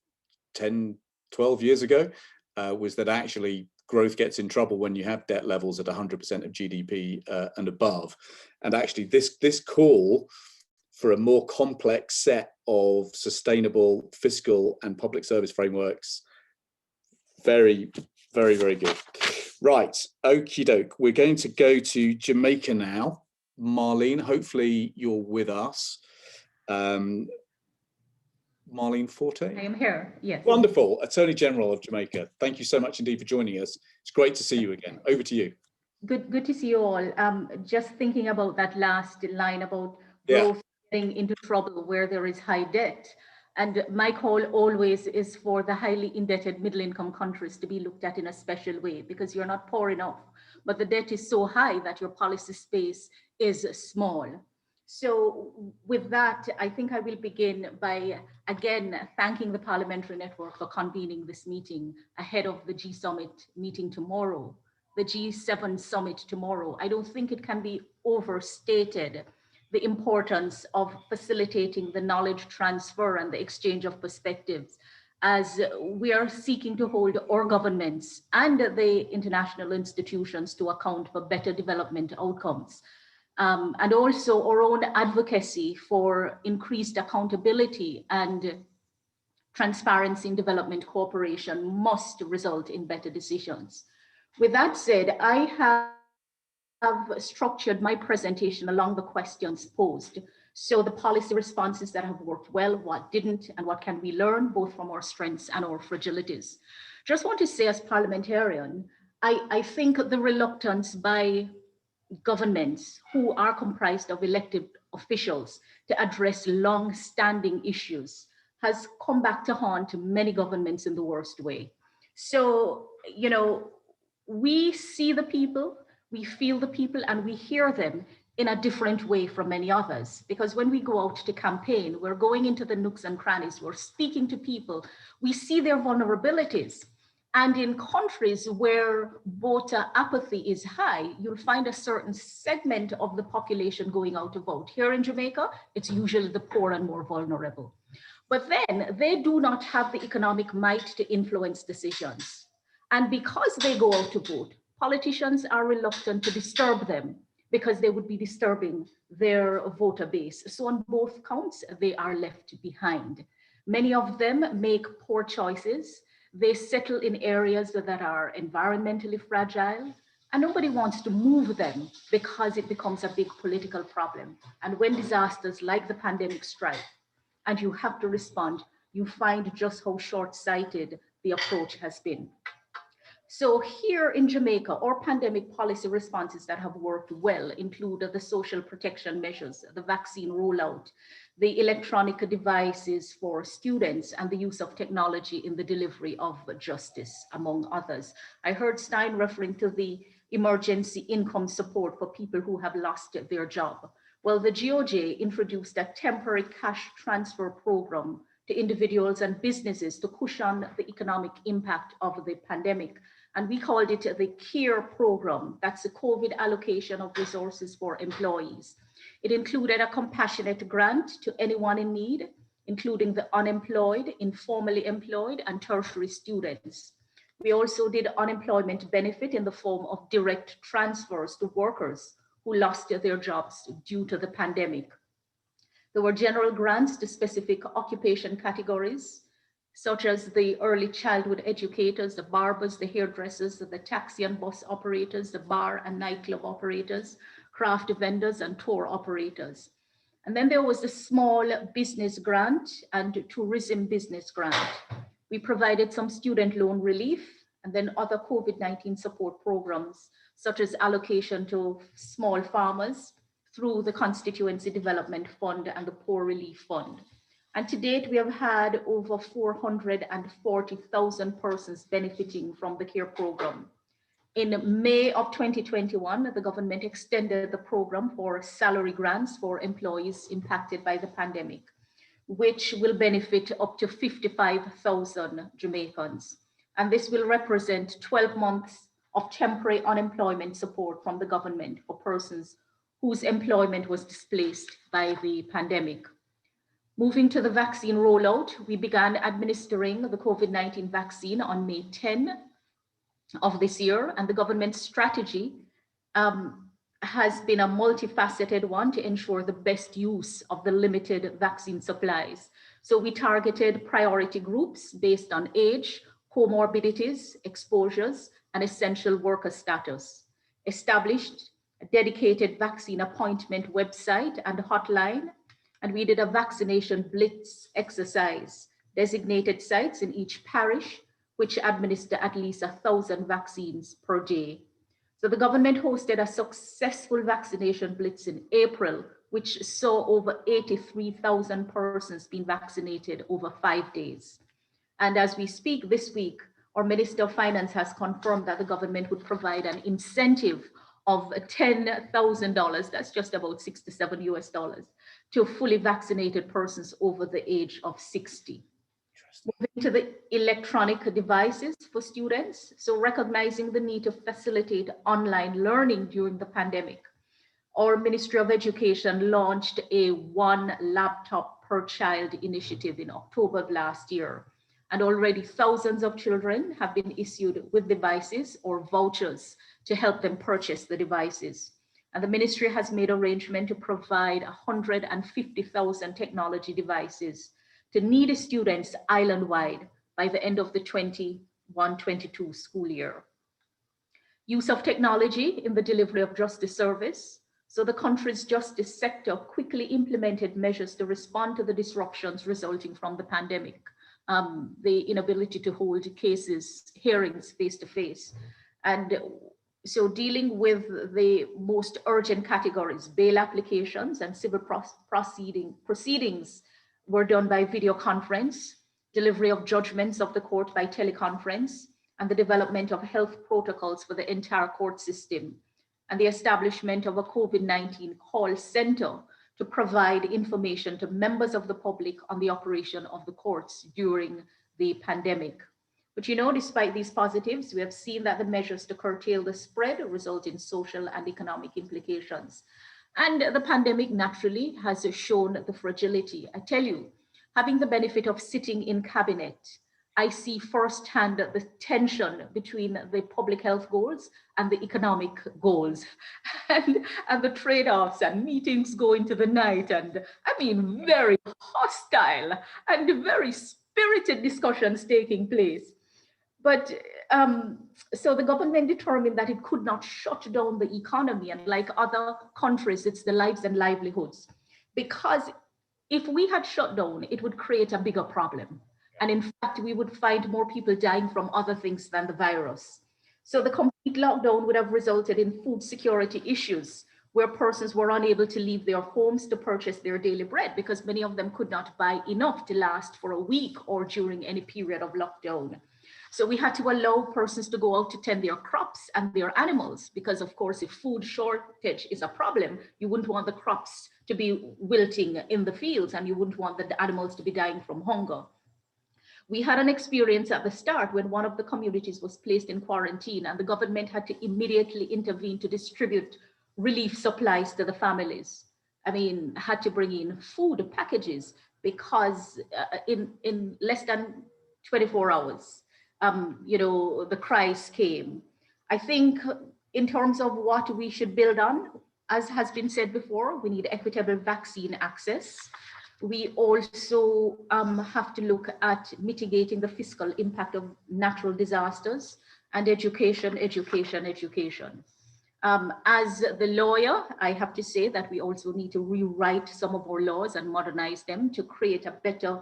10, 12 years ago was that actually growth gets in trouble when you have debt levels at 100% of GDP and above. And actually this call for a more complex set of sustainable fiscal and public service frameworks, very, very, very good. Right, okie doke. We're going to go to Jamaica now. Marlene, hopefully you're with us. Marlene Forte? I am here, yes. Wonderful, Attorney General of Jamaica. Thank you so much indeed for joining us. It's great to see you again. Over to you. Good to see you all. Just thinking about that last line about growth getting into trouble where there is high debt. And my call always is for the highly indebted middle-income countries to be looked at in a special way, because you're not poor enough, but the debt is so high that your policy space is small. So with that, I think I will begin by, again, thanking the Parliamentary Network for convening this meeting ahead of the G7 meeting tomorrow, the G7 summit tomorrow. I don't think it can be overstated the importance of facilitating the knowledge transfer and the exchange of perspectives, as we are seeking to hold our governments and the international institutions to account for better development outcomes. And also our own advocacy for increased accountability and transparency in development cooperation must result in better decisions. With that said, I have structured my presentation along the questions posed. So the policy responses that have worked well, what didn't, and what can we learn both from our strengths and our fragilities. Just want to say, as parliamentarian, I think the reluctance by governments who are comprised of elected officials to address long-standing issues has come back to haunt many governments in the worst way. So, you know, we see the people, we feel the people, and we hear them in a different way from many others. Because when we go out to campaign, we're going into the nooks and crannies, we're speaking to people, we see their vulnerabilities. And in countries where voter apathy is high, you'll find a certain segment of the population going out to vote. Here in Jamaica, it's usually the poor and more vulnerable. But then they do not have the economic might to influence decisions. And because they go out to vote, politicians are reluctant to disturb them because they would be disturbing their voter base. So on both counts, they are left behind. Many of them make poor choices. They settle in areas that are environmentally fragile, and nobody wants to move them because it becomes a big political problem. And when disasters like the pandemic strike and you have to respond, you find just how short-sighted the approach has been. So here in Jamaica, our pandemic policy responses that have worked well include the social protection measures, the vaccine rollout, the electronic devices for students, and the use of technology in the delivery of justice, among others. I heard Stein referring to the emergency income support for people who have lost their job. Well, the GOJ introduced a temporary cash transfer program to individuals and businesses to cushion the economic impact of the pandemic. And we called it the CARE program. That's the COVID allocation of resources for employees. It included a compassionate grant to anyone in need, including the unemployed, informally employed, and tertiary students. We also did unemployment benefit in the form of direct transfers to workers who lost their jobs due to the pandemic. There were general grants to specific occupation categories, such as the early childhood educators, the barbers, the hairdressers, the taxi and bus operators, the bar and nightclub operators, craft vendors, and tour operators. And then there was the small business grant and tourism business grant. We provided some student loan relief and then other COVID-19 support programs, such as allocation to small farmers through the Constituency Development Fund and the Poor Relief Fund. And to date, we have had over 440,000 persons benefiting from the CARE program. In May of 2021, the government extended the program for salary grants for employees impacted by the pandemic, which will benefit up to 55,000 Jamaicans. And this will represent 12 months of temporary unemployment support from the government for persons whose employment was displaced by the pandemic. Moving to the vaccine rollout, we began administering the COVID-19 vaccine on May 10 of this year, and the government's strategy has been a multifaceted one to ensure the best use of the limited vaccine supplies. So we targeted priority groups based on age, comorbidities, exposures, and essential worker status, established a dedicated vaccine appointment website and hotline, and we did a vaccination blitz exercise, designated sites in each parish, which administer at least 1,000 vaccines per day. So the government hosted a successful vaccination blitz in April, which saw over 83,000 persons being vaccinated over 5 days. And as we speak this week, our Minister of Finance has confirmed that the government would provide an incentive of $10,000, that's just about $67 US, to fully vaccinated persons over the age of 60. Moving to the electronic devices for students. So recognizing the need to facilitate online learning during the pandemic, our Ministry of Education launched a one laptop per child initiative in October of last year. And already thousands of children have been issued with devices or vouchers to help them purchase the devices. And the ministry has made arrangement to provide 150,000 technology devices to needy students island-wide by the end of the 21-22 school year. Use of technology in the delivery of justice service. So the country's justice sector quickly implemented measures to respond to the disruptions resulting from the pandemic, the inability to hold cases, hearings face-to-face. And so dealing with the most urgent categories, bail applications and civil proceedings were done by video conference, delivery of judgments of the court by teleconference, and the development of health protocols for the entire court system, and the establishment of a COVID-19 call center to provide information to members of the public on the operation of the courts during the pandemic. But you know, despite these positives, we have seen that the measures to curtail the spread result in social and economic implications. And the pandemic naturally has shown the fragility. I tell you, having the benefit of sitting in cabinet I see firsthand the tension between the public health goals and the economic goals, and the trade-offs, and meetings go into the night, and I mean very hostile and very spirited discussions taking place. But so the government determined that it could not shut down the economy, and like other countries, it's the lives and livelihoods. Because if we had shut down, it would create a bigger problem. And in fact, we would find more people dying from other things than the virus. So the complete lockdown would have resulted in food security issues, where persons were unable to leave their homes to purchase their daily bread, because many of them could not buy enough to last for a week or during any period of lockdown. So we had to allow persons to go out to tend their crops and their animals, because of course, if food shortage is a problem, you wouldn't want the crops to be wilting in the fields, and you wouldn't want the animals to be dying from hunger. We had an experience at the start when one of the communities was placed in quarantine, and the government had to immediately intervene to distribute relief supplies to the families. I mean, had to bring in food packages, because in less than 24 hours, you know, the crisis came. I think in terms of what we should build on, as has been said before, we need equitable vaccine access. We also have to look at mitigating the fiscal impact of natural disasters, and education. As the lawyer, I have to say that we also need to rewrite some of our laws and modernize them to create a better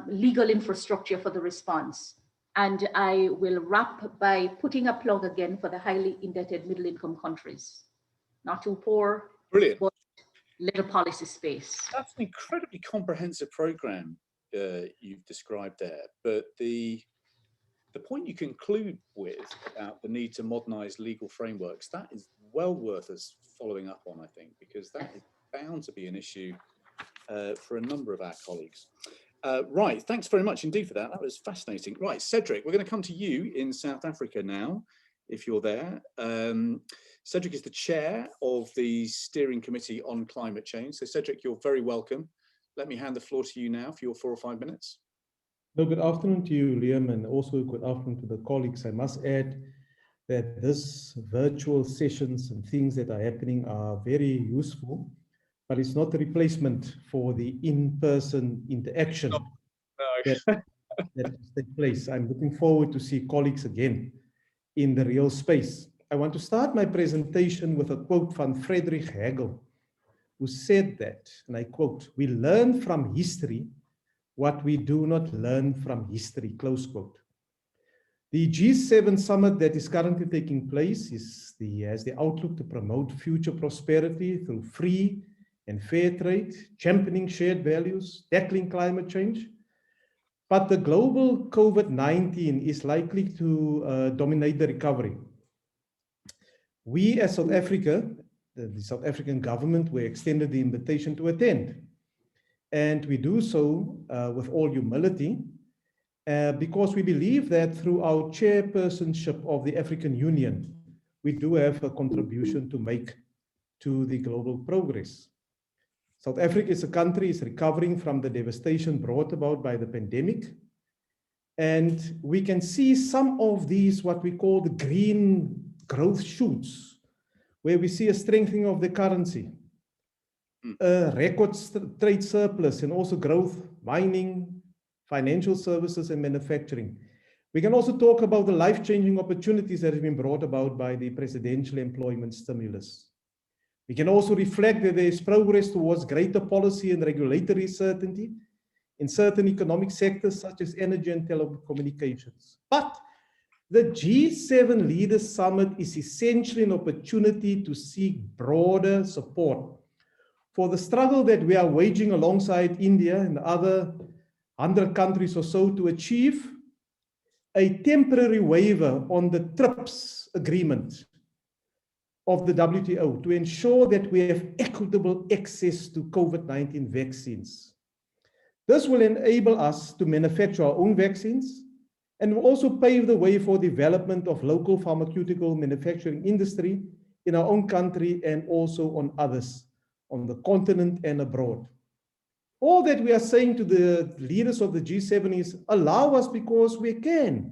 legal infrastructure for the response. And I will wrap by putting a plug again for the highly indebted middle-income countries. Not too poor, Brilliant. But little policy space. That's an incredibly comprehensive program you've described there. But the point you conclude with about the need to modernize legal frameworks, that is well worth us following up on, I think, because that is bound to be an issue for a number of our colleagues. Right, thanks very much indeed for that. That was fascinating. Right, Cedric, we're going to come to you in South Africa now, if you're there. Cedric is the chair of the Steering Committee on Climate Change. So Cedric, you're very welcome. Let me hand the floor to you now for your 4 or 5 minutes. No, good afternoon to you, Liam, and also good afternoon to the colleagues. I must add that this virtual sessions and things that are happening are very useful, but it's not a replacement for the in-person interaction that takes place. I'm looking forward to see colleagues again in the real space. I want to start my presentation with a quote from Friedrich Hegel, who said that, and I quote, "We learn from history what we do not learn from history," close quote. The G7 summit that is currently taking place has the outlook to promote future prosperity through free and fair trade, championing shared values, tackling climate change. But the global COVID-19 is likely to dominate the recovery. We as South Africa, the South African government, were extended the invitation to attend. And we do so with all humility, because we believe that through our chairpersonship of the African Union, we do have a contribution to make to the global progress. South Africa as a country is recovering from the devastation brought about by the pandemic. And we can see some of these, what we call the green growth shoots, where we see a strengthening of the currency, a record trade surplus, and also growth, mining, financial services, and manufacturing. We can also talk about the life-changing opportunities that have been brought about by the presidential employment stimulus. We can also reflect that there is progress towards greater policy and regulatory certainty in certain economic sectors such as energy and telecommunications. But the G7 Leaders Summit is essentially an opportunity to seek broader support for the struggle that we are waging alongside India and other 100 countries or so to achieve a temporary waiver on the TRIPS agreement of the WTO to ensure that we have equitable access to COVID-19 vaccines. This will enable us to manufacture our own vaccines and will also pave the way for development of local pharmaceutical manufacturing industry in our own country and also on others on the continent and abroad. All that we are saying to the leaders of the G7 is allow us because we can.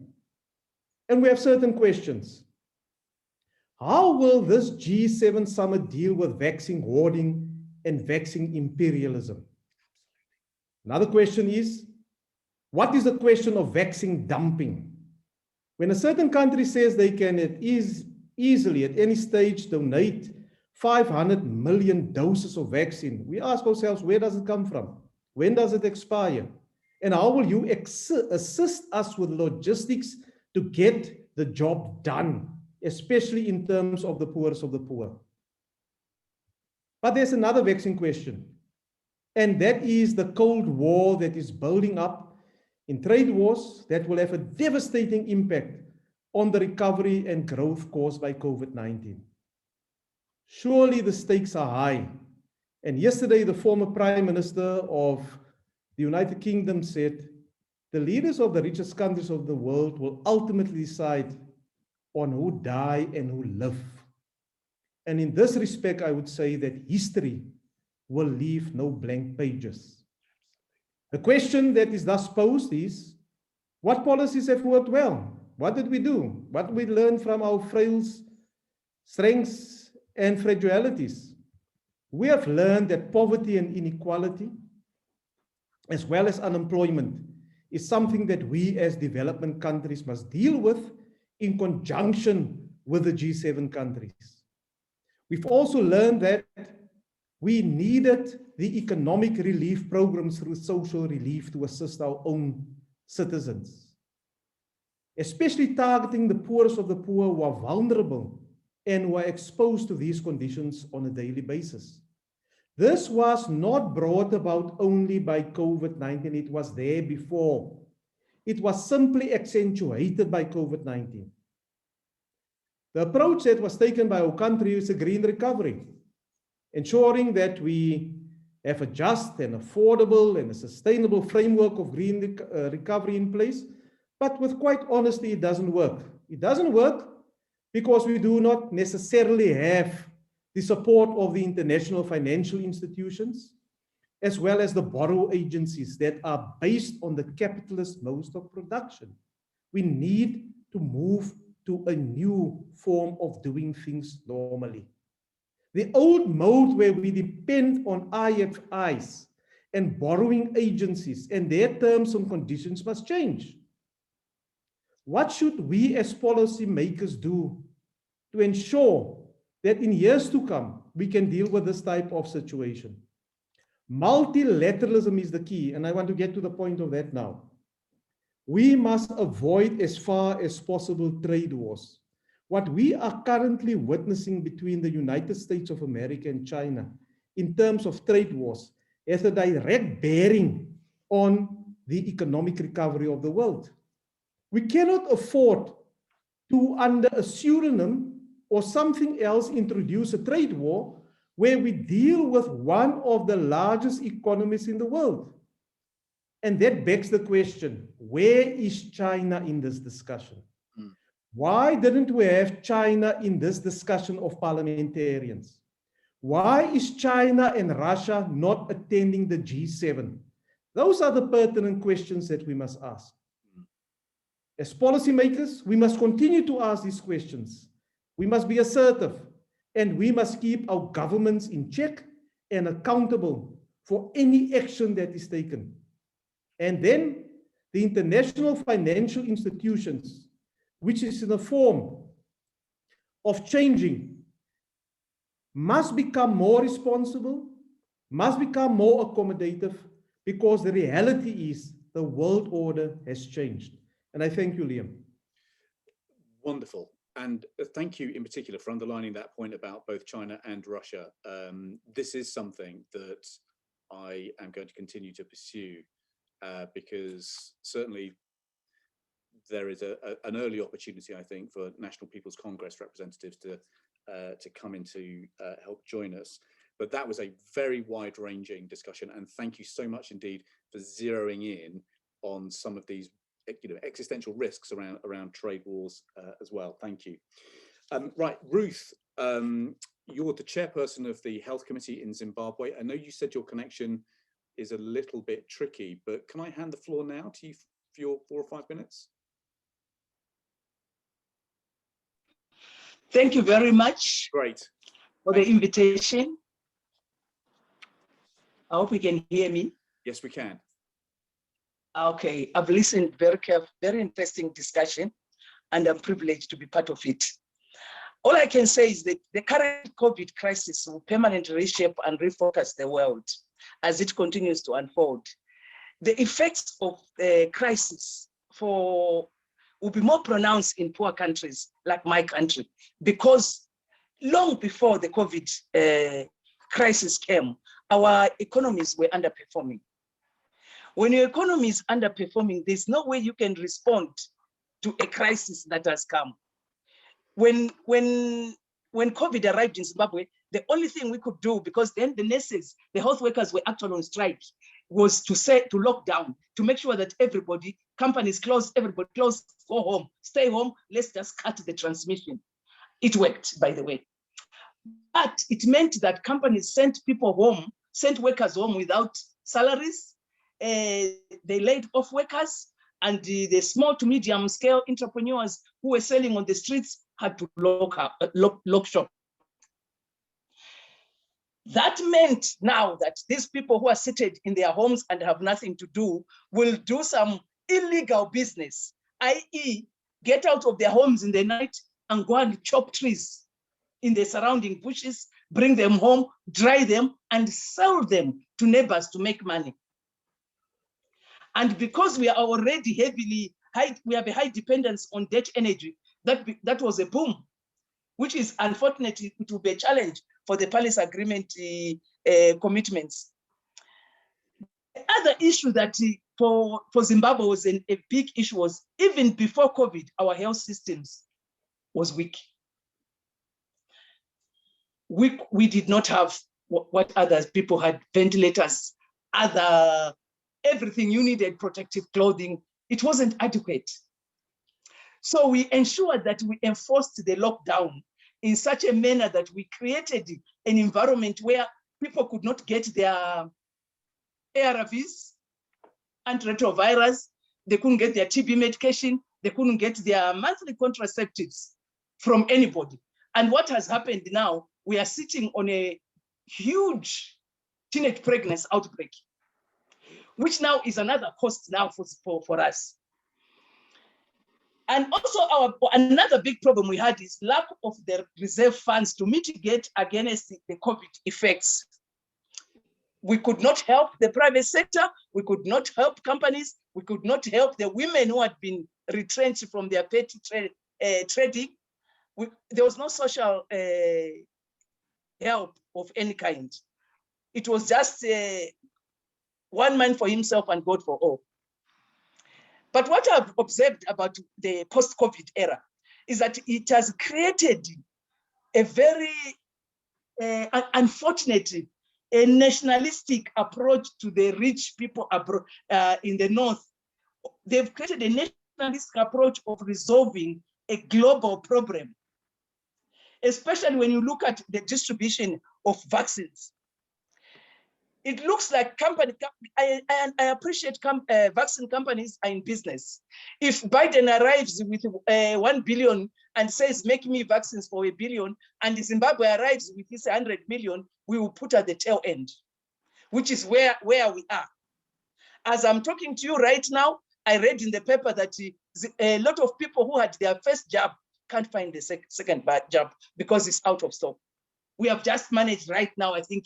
And we have certain questions. How will this G7 summit deal with vaccine hoarding and vaccine imperialism? Another question is, what is the question of vaccine dumping? When a certain country says they can easily at any stage donate 500 million doses of vaccine, we ask ourselves, where does it come from? When does it expire? And how will you assist us with logistics to get the job done, especially in terms of the poorest of the poor? But there's another vexing question, and that is the Cold War that is building up in trade wars that will have a devastating impact on the recovery and growth caused by COVID-19. Surely the stakes are high. And yesterday, the former Prime Minister of the United Kingdom said, the leaders of the richest countries of the world will ultimately decide on who die and who live. And in this respect, I would say that history will leave no blank pages. The question that is thus posed is, what policies have worked well? What did we do? What did we learn from our frails, strengths, and fragilities? We have learned that poverty and inequality, as well as unemployment, is something that we as development countries must deal with in conjunction with the G7 countries. We've also learned that we needed the economic relief programs through social relief to assist our own citizens, especially targeting the poorest of the poor who are vulnerable and who are exposed to these conditions on a daily basis. This was not brought about only by COVID-19, it was there before. It was simply accentuated by COVID-19. The approach that was taken by our country is a green recovery, ensuring that we have a just and affordable and a sustainable framework of green recovery in place, but with quite honesty, it doesn't work. It doesn't work because we do not necessarily have the support of the international financial institutions, as well as the borrow agencies that are based on the capitalist mode of production. We need to move to a new form of doing things normally. The old mode where we depend on IFIs and borrowing agencies and their terms and conditions must change. What should we as policymakers do to ensure that in years to come, we can deal with this type of situation? Multilateralism is the key, and I want to get to the point of that now. We must avoid as far as possible trade wars. What we are currently witnessing between the United States of America and China in terms of trade wars has a direct bearing on the economic recovery of the world. We cannot afford to, under a pseudonym or something else, introduce a trade war where we deal with one of the largest economies in the world. And that begs the question, where is China in this discussion? Why didn't we have China in this discussion of parliamentarians? Why is China and Russia not attending the G7? Those are the pertinent questions that we must ask. As policymakers, we must continue to ask these questions. We must be assertive, and we must keep our governments in check and accountable for any action that is taken. And then the international financial institutions, which is in a form of changing, must become more responsible, must become more accommodative, because the reality is the world order has changed. And I thank you, Liam. Wonderful. And thank you in particular for underlining that point about both China and Russia. This is something that I am going to continue to pursue because certainly there is an early opportunity, I think, for National People's Congress representatives to come in to help join us. But that was a very wide-ranging discussion, and thank you so much indeed for zeroing in on some of these, existential risks around trade wars as well. Thank you. Right, Ruth, you're the chairperson of the Health Committee in Zimbabwe. I know you said your connection is a little bit tricky, but can I hand the floor now to you for your 4 or 5 minutes? Thank you very much. Great. For the invitation. I hope you can hear me. Yes, we can. Okay, I've listened very carefully, very interesting discussion, and I'm privileged to be part of it. All I can say is that the current COVID crisis will permanently reshape and refocus the world as it continues to unfold. The effects of the crisis will be more pronounced in poor countries like my country, because long before the COVID crisis came, our economies were underperforming. When your economy is underperforming, there's no way you can respond to a crisis that has come. When COVID arrived in Zimbabwe, the only thing we could do, because then the nurses, the health workers were actually on strike, was to lock down, to make sure that everybody, companies close, everybody close, go home, stay home, let's just cut the transmission. It worked, by the way. But it meant that companies sent people home, sent workers home without salaries. They laid off workers, and the small to medium scale entrepreneurs who were selling on the streets had to lock shop. That meant now that these people who are seated in their homes and have nothing to do will do some illegal business, i.e. get out of their homes in the night and go and chop trees in the surrounding bushes, bring them home, dry them, and sell them to neighbors to make money. And because we are already we have a high dependence on Dutch energy, that was a boom, which is unfortunately, it will be a challenge for the Paris Agreement commitments. The other issue that for Zimbabwe was a big issue was, even before COVID, our health systems was weak. We did not have what other people had, ventilators, everything you needed, protective clothing. It wasn't adequate. So we ensured that we enforced the lockdown in such a manner that we created an environment where people could not get their ARVs, antiretrovirals, they couldn't get their TB medication, they couldn't get their monthly contraceptives from anybody. And what has happened now, we are sitting on a huge teenage pregnancy outbreak, which now is another cost now for us. And also another big problem we had is lack of the reserve funds to mitigate against the COVID effects. We could not help the private sector, we could not help companies, we could not help the women who had been retrenched from their petty trading. There was no social help of any kind. It was just one man for himself and God for all. But what I've observed about the post-COVID era is that it has created a very, unfortunately, a nationalistic approach to the rich people abroad, in the North. They've created a nationalistic approach of resolving a global problem, especially when you look at the distribution of vaccines. It looks like I appreciate vaccine companies are in business. If Biden arrives with 1 billion and says, make me vaccines for 1 billion, and Zimbabwe arrives with his 100 million, we will put at the tail end, which is where we are. As I'm talking to you right now, I read in the paper that a lot of people who had their first jab can't find the second jab because it's out of stock. We have just managed right now, I think,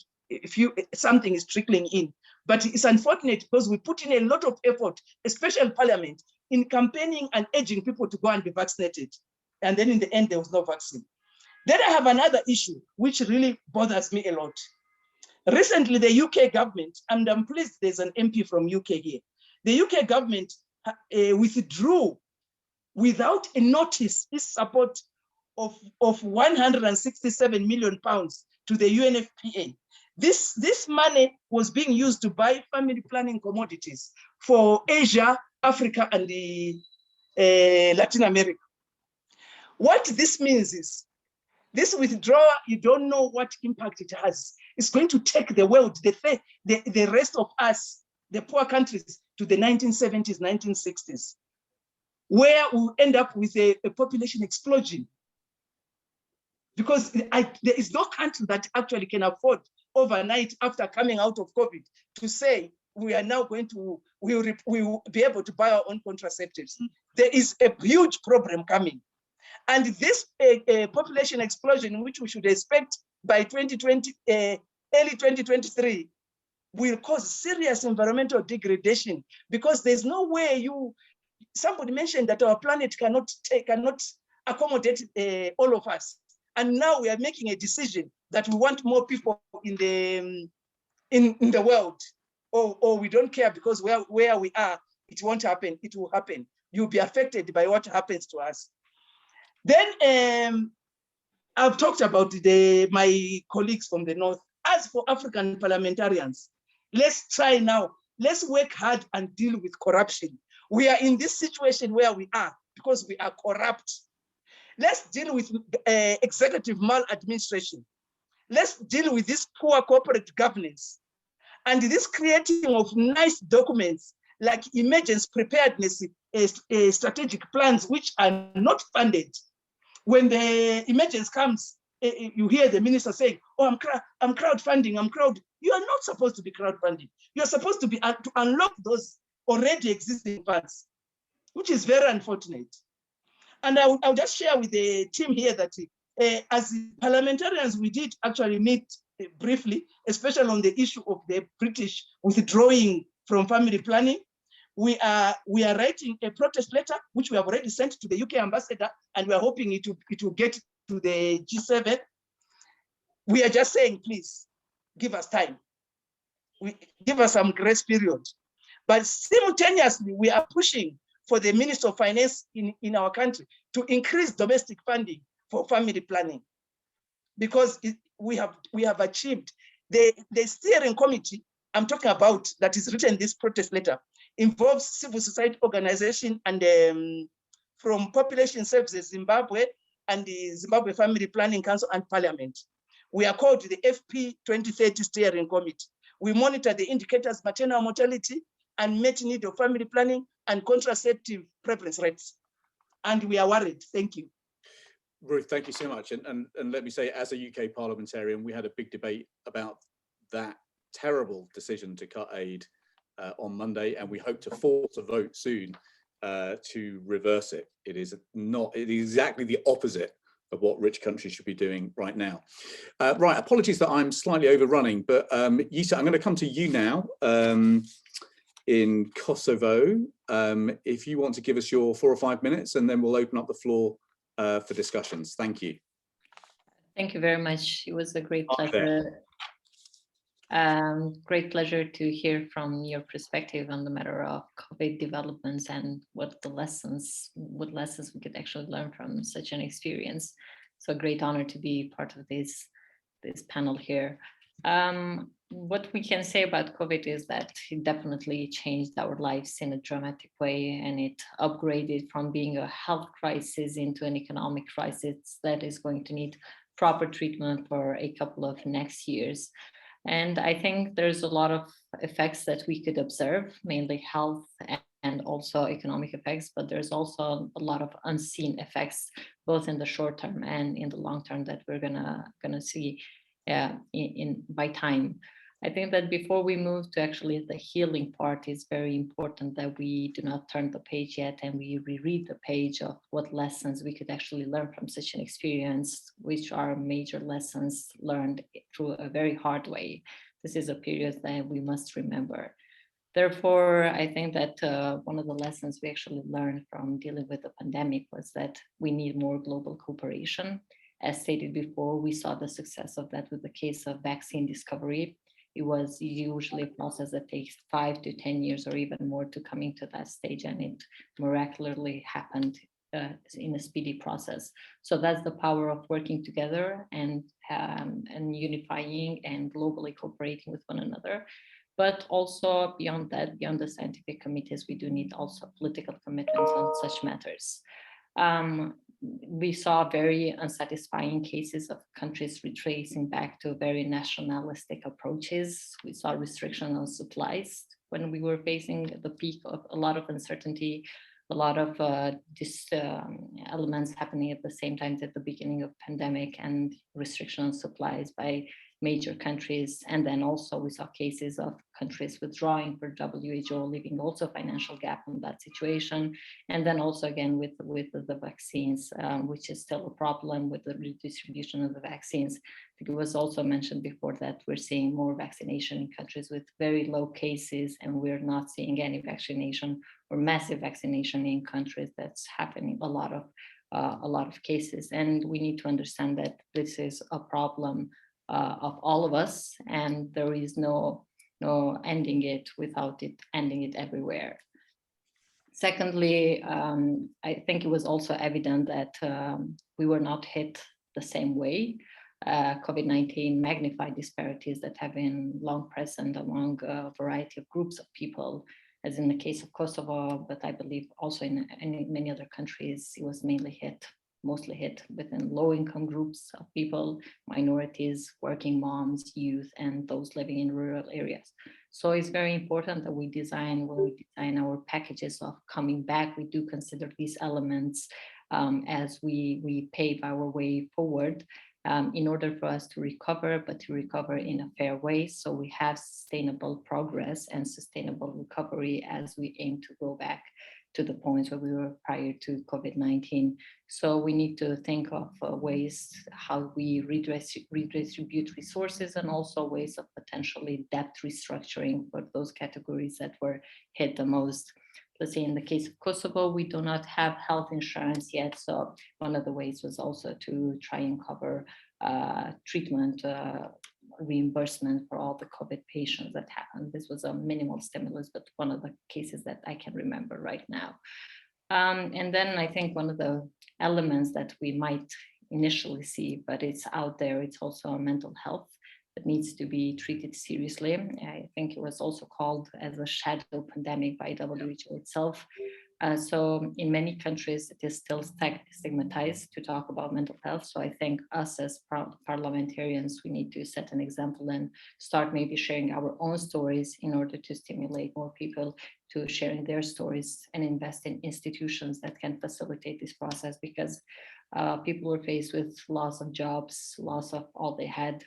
something is trickling in, but it's unfortunate because we put in a lot of effort, especially Parliament, in campaigning and urging people to go and be vaccinated. And then in the end, there was no vaccine. Then I have another issue, which really bothers me a lot. Recently, the UK government, and I'm pleased there's an MP from UK here, the UK government withdrew without a notice its support of 167 million pounds to the UNFPA. This money was being used to buy family planning commodities for Asia, Africa, and Latin America. What this means is, this withdrawal, you don't know what impact it has. It's going to take the world, the rest of us, the poor countries, to the 1970s, 1960s, where we'll end up with a population explosion. Because there is no country that actually can afford overnight after coming out of COVID to say we are now going to, we will be able to buy our own contraceptives. There is a huge problem coming. And this population explosion, which we should expect by 2020, early 2023, will cause serious environmental degradation, because there's no way somebody mentioned that our planet cannot accommodate all of us. And now we are making a decision that we want more people in the world, or we don't care because where we are, it won't happen. It will happen. You'll be affected by what happens to us. Then I've talked about my colleagues from the North. As for African parliamentarians, let's try now. Let's work hard and deal with corruption. We are in this situation where we are because we are corrupt. Let's deal with executive maladministration. Let's deal with this poor corporate governance and this creating of nice documents like emergency preparedness strategic plans, which are not funded. When the emergency comes, you hear the minister saying, "Oh, I'm crowdfunding, I'm crowd." You are not supposed to be crowdfunding. You're supposed to be to unlock those already existing funds, which is very unfortunate. And I'll just share with the team here that as parliamentarians, we did actually meet briefly, especially on the issue of the British withdrawing from family planning. We are writing a protest letter, which we have already sent to the UK ambassador, and we are hoping it will get to the G7. We are just saying, please, give us time. Give us some grace period. But simultaneously, we are pushing for the Minister of Finance in our country to increase domestic funding for family planning, because we have achieved the steering committee I'm talking about that is written in this protest letter involves civil society organization and from Population Services Zimbabwe and the Zimbabwe Family Planning Council and Parliament. We are called the FP 2030 Steering Committee. We monitor the indicators maternal mortality and met need of family planning and contraceptive preference rates. And we are worried. Thank you. Ruth, thank you so much. And let me say, as a UK parliamentarian, we had a big debate about that terrible decision to cut aid on Monday, and we hope to force a vote soon to reverse it. It is exactly the opposite of what rich countries should be doing right now. Right, apologies that I'm slightly overrunning, but Yisa, I'm going to come to you now in Kosovo. If you want to give us your 4 or 5 minutes, and then we'll open up the floor for discussions. Thank you. Thank you very much. It was a great pleasure. Great pleasure to hear from your perspective on the matter of COVID developments and what lessons we could actually learn from such an experience. So a great honor to be part of this panel here. What we can say about COVID is that it definitely changed our lives in a dramatic way, and it upgraded from being a health crisis into an economic crisis that is going to need proper treatment for a couple of next years. And I think there's a lot of effects that we could observe, mainly health and also economic effects, but there's also a lot of unseen effects, both in the short term and in the long term, that we're gonna see by time. I think that before we move to actually the healing part, it's very important that we do not turn the page yet and we reread the page of what lessons we could actually learn from such an experience, which are major lessons learned through a very hard way. This is a period that we must remember. Therefore, I think that one of the lessons we actually learned from dealing with the pandemic was that we need more global cooperation. As stated before, we saw the success of that with the case of vaccine discovery. It was usually a process that takes 5 to 10 years or even more to coming to that stage, and it miraculously happened in a speedy process. So that's the power of working together and unifying and globally cooperating with one another. But also beyond that, beyond the scientific committees, we do need also political commitments on such matters. we saw very unsatisfying cases of countries retracing back to very nationalistic approaches. We saw restriction on supplies when we were facing the peak of a lot of uncertainty, a lot of elements happening at the same time at the beginning of pandemic, and restriction on supplies by major countries. And then also we saw cases of countries withdrawing for WHO, leaving also financial gap in that situation. And then also again with the vaccines, which is still a problem with the redistribution of the vaccines. It was also mentioned before that we're seeing more vaccination in countries with very low cases, and we're not seeing any vaccination or massive vaccination in countries that's happening a lot of cases. And we need to understand that this is a problem of all of us, and there is no ending it without it ending it everywhere. Secondly, I think it was also evident that we were not hit the same way. COVID-19 magnified disparities that have been long present among a variety of groups of people, as in the case of Kosovo, but I believe also in many other countries, it was mostly hit within low-income groups of people, minorities, working moms, youth, and those living in rural areas. So it's very important that when we design our packages of coming back, we do consider these elements as we pave our way forward in order for us to recover, but to recover in a fair way. So we have sustainable progress and sustainable recovery as we aim to go back to the points where we were prior to COVID-19. So we need to think of ways how we redistribute resources, and also ways of potentially debt restructuring for those categories that were hit the most. Let's say in the case of Kosovo, we do not have health insurance yet. So one of the ways was also to try and cover treatment reimbursement for all the COVID patients that happened. This was a minimal stimulus, but one of the cases that I can remember right now. And then I think one of the elements that we might initially see, but it's out there, it's also mental health that needs to be treated seriously. I think it was also called as a shadow pandemic by WHO itself. So in many countries, it is still stigmatized to talk about mental health. So I think us as parliamentarians, we need to set an example and start maybe sharing our own stories in order to stimulate more people to sharing their stories, and invest in institutions that can facilitate this process, because people were faced with loss of jobs, loss of all they had,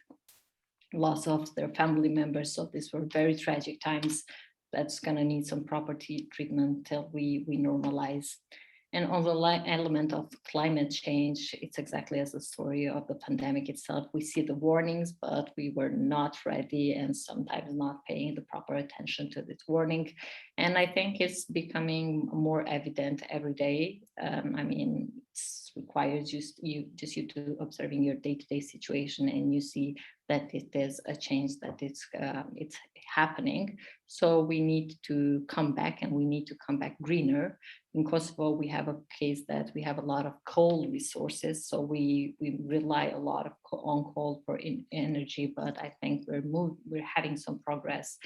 loss of their family members. So these were very tragic times that's going to need some proper treatment till we normalize. And on the element of climate change, it's exactly as the story of the pandemic itself. We see the warnings, but we were not ready, and sometimes not paying the proper attention to this warning. And I think it's becoming more evident every day. I mean, it requires you to observing your day-to-day situation, and you see that it is a change, that it's happening. So we need to come back, and we need to come back greener. In Kosovo, we have a case that we have a lot of coal resources, so we rely a lot on coal for energy, but I think we're having some progress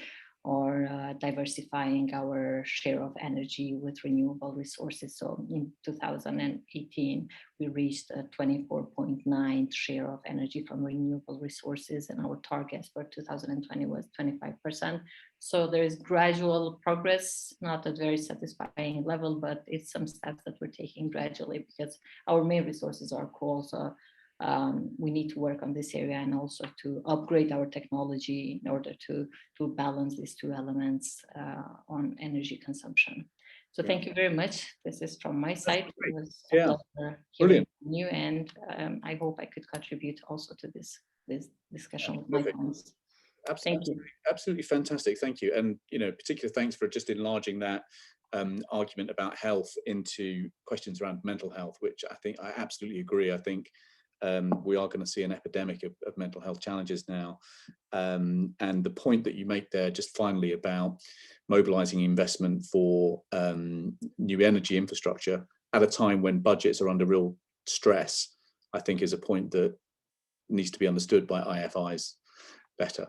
or diversifying our share of energy with renewable resources. So in 2018, we reached a 24.9% share of energy from renewable resources, and our target for 2020 was 25%. So there is gradual progress, not at a very satisfying level, but it's some steps that we're taking gradually, because our main resources are coal. So we need to work on this area, and also to upgrade our technology in order to balance these two elements on energy consumption. So thank you very much. This is from my side. It was a pleasure hearing from you, and I hope I could contribute also to this discussion with my friends. Absolutely, absolutely fantastic. Thank you, and particular thanks for just enlarging that argument about health into questions around mental health, which I absolutely agree. I think we are going to see an epidemic of mental health challenges now. And the point that you make there, just finally, about mobilizing investment for new energy infrastructure at a time when budgets are under real stress, I think is a point that needs to be understood by IFIs better.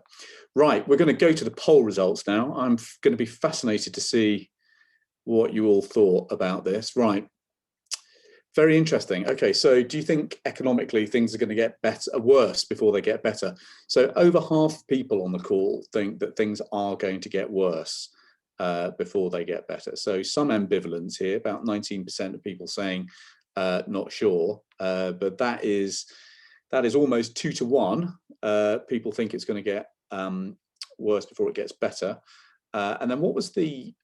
Right, we're going to go to the poll results now. I'm going to be fascinated to see what you all thought about this. Right. Very interesting. Okay, so do you think economically things are going to get better, worse before they get better? So over half people on the call think that things are going to get worse before they get better. So some ambivalence here, about 19% of people saying not sure, but that is almost 2 to 1. People think it's going to get worse before it gets better. And then what was the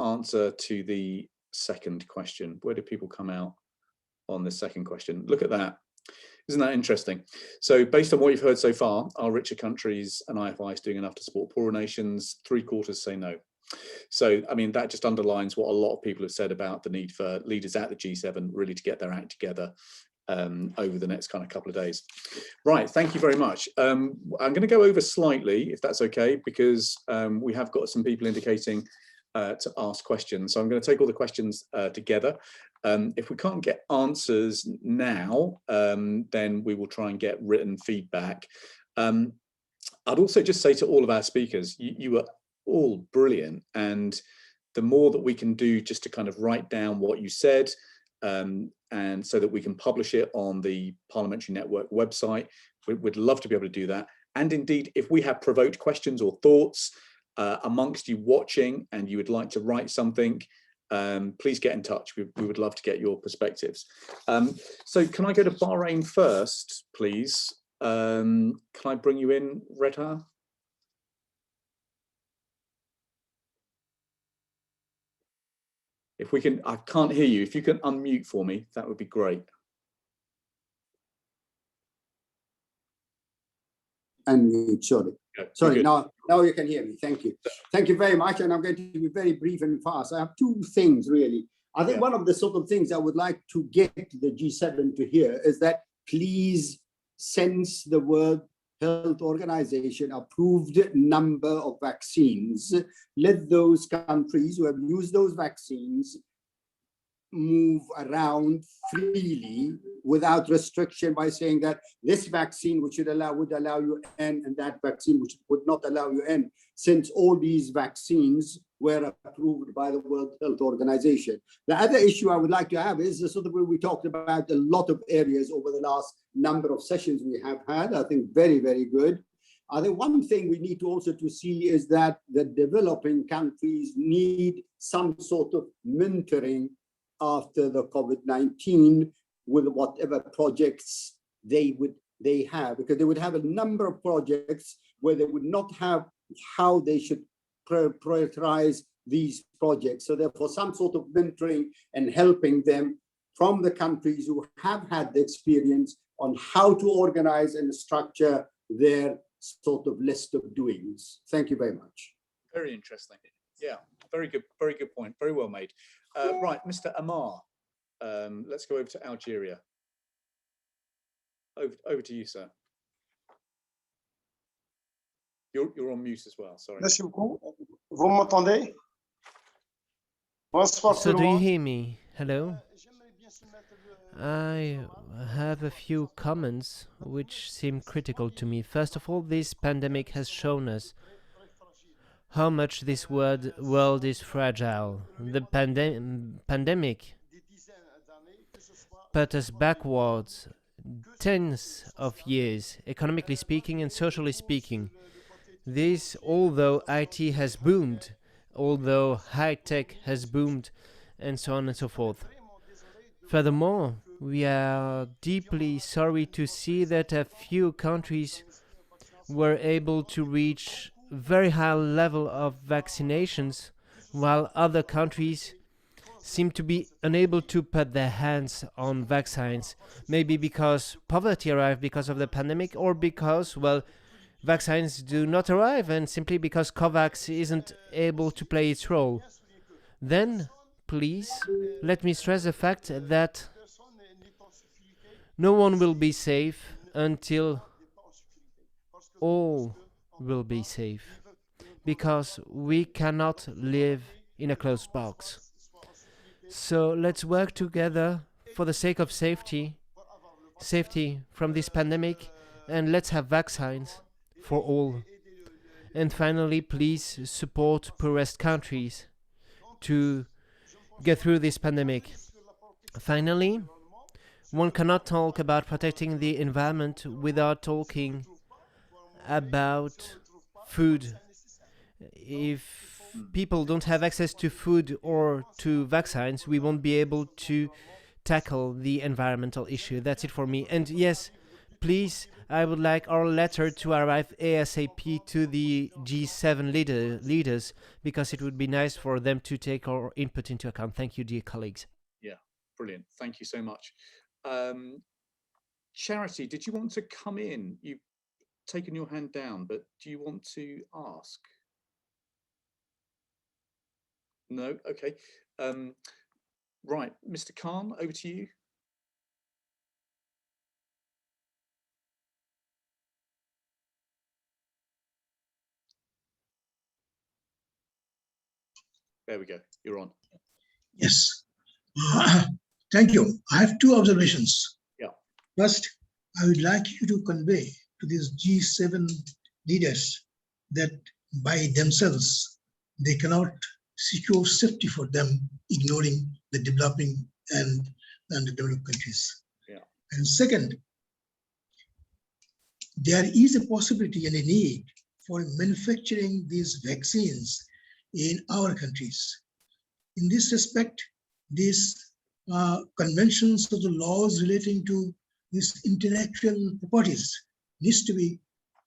answer to the second question? Where did people come out on the second question? Look at that. Isn't that interesting? So based on what you've heard so far, are richer countries and IFIs doing enough to support poorer nations? 3/4 say no. So, I mean, that just underlines what a lot of people have said about the need for leaders at the G7 really to get their act together over the next kind of couple of days. Right, thank you very much. I'm going to go over slightly, if that's okay, because we have got some people indicating to ask questions. So I'm going to take all the questions together. If we can't get answers now, then we will try and get written feedback. I'd also just say to all of our speakers, you were all brilliant, and the more that we can do just to kind of write down what you said, and so that we can publish it on the Parliamentary Network website, we'd love to be able to do that. And indeed, if we have provoked questions or thoughts amongst you watching and you would like to write something, please get in touch. We would love to get your perspectives. So can I go to Bahrain first, please? Can I bring you in, Redha? If we can, I can't hear you. If you can unmute for me, that would be great. Unmute, sorry. Okay, sorry, now you can hear me. Thank you. Thank you very much. And I'm going to be very brief and fast. I have two things, really. I think one of the sort of things I would like to get the G7 to hear is that please, since the World Health Organization approved number of vaccines, let those countries who have used those vaccines move around freely without restriction by saying that this vaccine would allow you in and that vaccine which would not allow you in, since all these vaccines were approved by the World Health Organization. The other issue I would like to have is the sort of where we talked about a lot of areas over the last number of sessions we have had. I think very, very good. I think one thing we need to also to see is that the developing countries need some sort of mentoring after the COVID-19 with whatever projects they have, because they would have a number of projects where they would not have how they should prioritize these projects. So therefore, some sort of mentoring and helping them from the countries who have had the experience on how to organize and structure their sort of list of doings. Thank you very much. Very interesting. Yeah, very good point. Very well made. Right, Mr. Amar, let's go over to Algeria. Over to you, sir. You're on mute as well, sorry. Merci beaucoup. Vous m'entendez? Bonsoir. So do you hear me? Hello? I have a few comments which seem critical to me. First of all, this pandemic has shown us how much this world is fragile. The pandemic put us backwards tens of years, economically speaking and socially speaking. This, although IT has boomed, although high-tech has boomed, and so on and so forth. Furthermore, we are deeply sorry to see that a few countries were able to reach very high level of vaccinations, while other countries seem to be unable to put their hands on vaccines, maybe because poverty arrived because of the pandemic, or because, well, vaccines do not arrive, and simply because COVAX isn't able to play its role. Then, please, let me stress the fact that no one will be safe until all will be safe, because we cannot live in a closed box. So let's work together for the sake of safety from this pandemic, and let's have vaccines for all. And finally, please support poorest countries to get through this pandemic. Finally, one cannot talk about protecting the environment without talking about food. If people don't have access to food or to vaccines, we won't be able to tackle the environmental issue. That's it for me. And yes, please, I would like our letter to arrive ASAP to the G7 leaders, because it would be nice for them to take our input into account. Thank you, dear colleagues. Yeah, brilliant. Thank you so much. Charity, did you want to come in? You've taken your hand down, but do you want to ask? No? Okay. Right, Mr. Khan, over to you. There we go. You're on. Yes. Thank you. I have two observations. Yeah. First, I would like you to convey to these G7 leaders that by themselves, they cannot secure safety for them, ignoring the developing and the developed countries. Yeah. And second, there is a possibility and a need for manufacturing these vaccines in our countries. In this respect, these conventions of the laws relating to these intellectual properties needs to be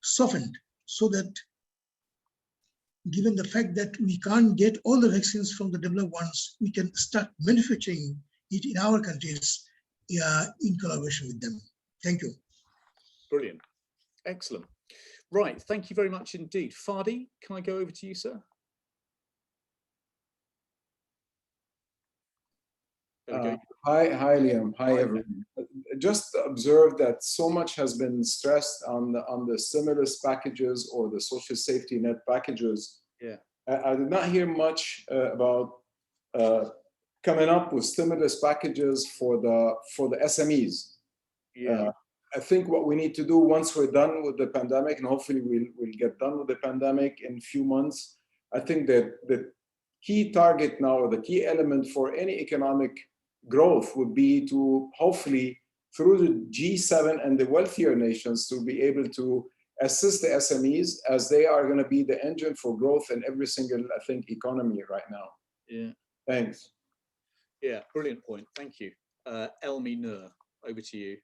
softened, so that given the fact that we can't get all the vaccines from the developed ones, we can start manufacturing it in our countries in collaboration with them. Thank you. Brilliant. Excellent. Right. Thank you very much indeed. Fadi, can I go over to you, sir? Hi, Liam. Hi, everyone. Just observe that so much has been stressed on the stimulus packages or the social safety net packages. Yeah. I did not hear much about coming up with stimulus packages for the SMEs. Yeah. I think what we need to do once we're done with the pandemic, and hopefully we'll get done with the pandemic in a few months, I think that the key target now, or the key element for any economic growth, would be to hopefully, through the G7 and the wealthier nations, to be able to assist the SMEs, as they are going to be the engine for growth in every single, I think, economy right now. Yeah. Thanks. Yeah, brilliant point. Thank you. Elmi Nur, over to you.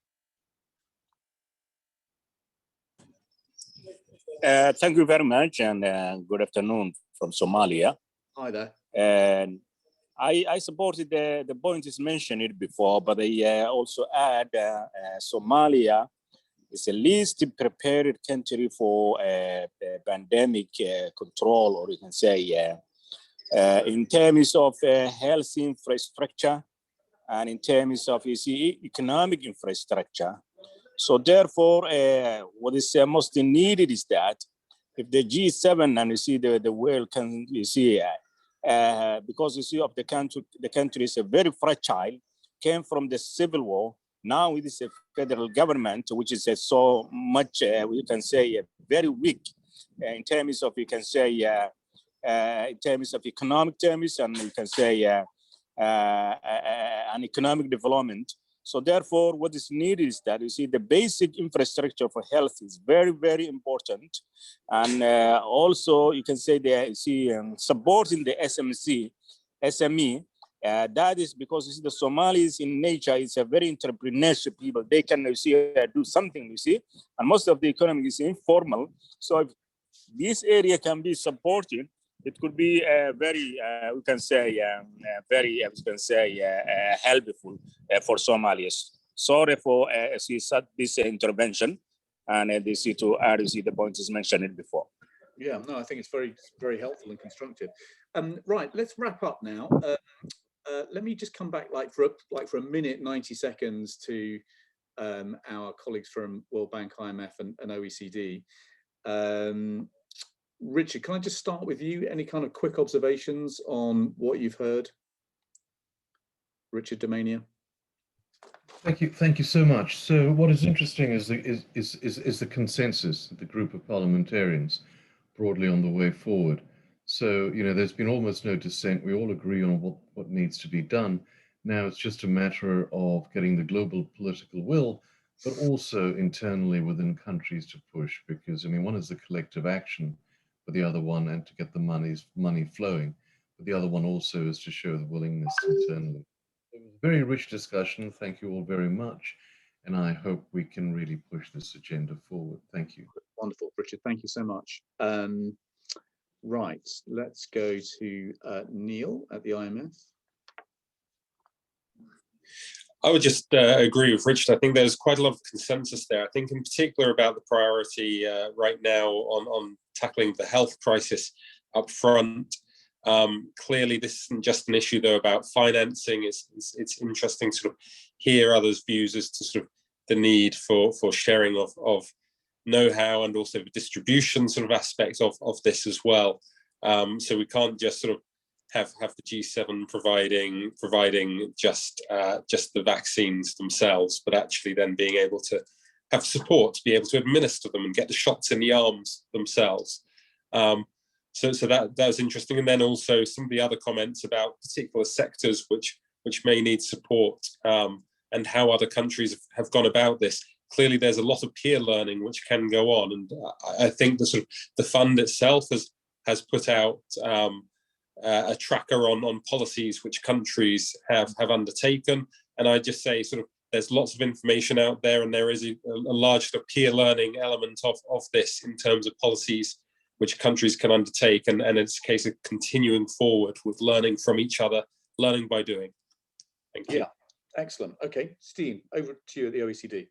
Thank you very much, and good afternoon from Somalia. Hi there. And I supported the point is mentioned before, but I also add Somalia is the least prepared country for pandemic control, or you can say in terms of health infrastructure and in terms of economic infrastructure. So therefore, what is most needed is that if the G7 and you see the world can, you see, because you see of the country is a very fragile, came from the civil war. Now it is a federal government, which is so much, we can say, very weak in terms of, you can say, in terms of economic terms, and you can say an economic development. So therefore, what is needed is that you see the basic infrastructure for health is very, very important. And also you can say that you see supporting the SME, that is because you see the Somalis in nature is a very entrepreneurial people. They can you see do something, you see, and most of the economy is informal. So if this area can be supported, it could be very, we can say, very, we can say, helpful for Somalis. Sorry for this intervention, and this to add, you see the points is mentioned before. Yeah, no, I think it's very, very helpful and constructive. Right, let's wrap up now. Let me just come back for a minute, 90 seconds to our colleagues from World Bank, IMF, and OECD. Richard, can I just start with you? Any kind of quick observations on what you've heard? Richard Damania. Thank you so much. So what is interesting is the consensus of the group of parliamentarians broadly on the way forward. So, you know, there's been almost no dissent. We all agree on what needs to be done. Now it's just a matter of getting the global political will, but also internally within countries to push, because I mean, one is the collective action, but the other one, and to get the money flowing, but the other one also is to show the willingness internally. It was a very rich discussion. Thank you all very much. And I hope we can really push this agenda forward. Thank you. Wonderful, Richard. Thank you so much. Right, let's go to Neil at the IMF. I would just agree with Richard. I think there's quite a lot of consensus there. I think in particular about the priority right now on tackling the health crisis up front. Clearly, this isn't just an issue, though, about financing. It's interesting to sort of hear others' views as to sort of the need for sharing of know-how and also the distribution sort of aspects of this as well. So we can't just sort of have the G7 providing just the vaccines themselves, but actually then being able to have support to be able to administer them and get the shots in the arms themselves. So that was interesting. And then also some of the other comments about particular sectors which may need support and how other countries have gone about this. Clearly, there's a lot of peer learning which can go on, and I think the fund itself has put out a tracker on policies which countries have undertaken. And I just say there's lots of information out there, and there is a large peer learning element of this in terms of policies which countries can undertake, and it's a case of continuing forward with learning from each other, learning by doing. Thank you. Yeah, excellent. Okay, Steen, over to you at the OECD.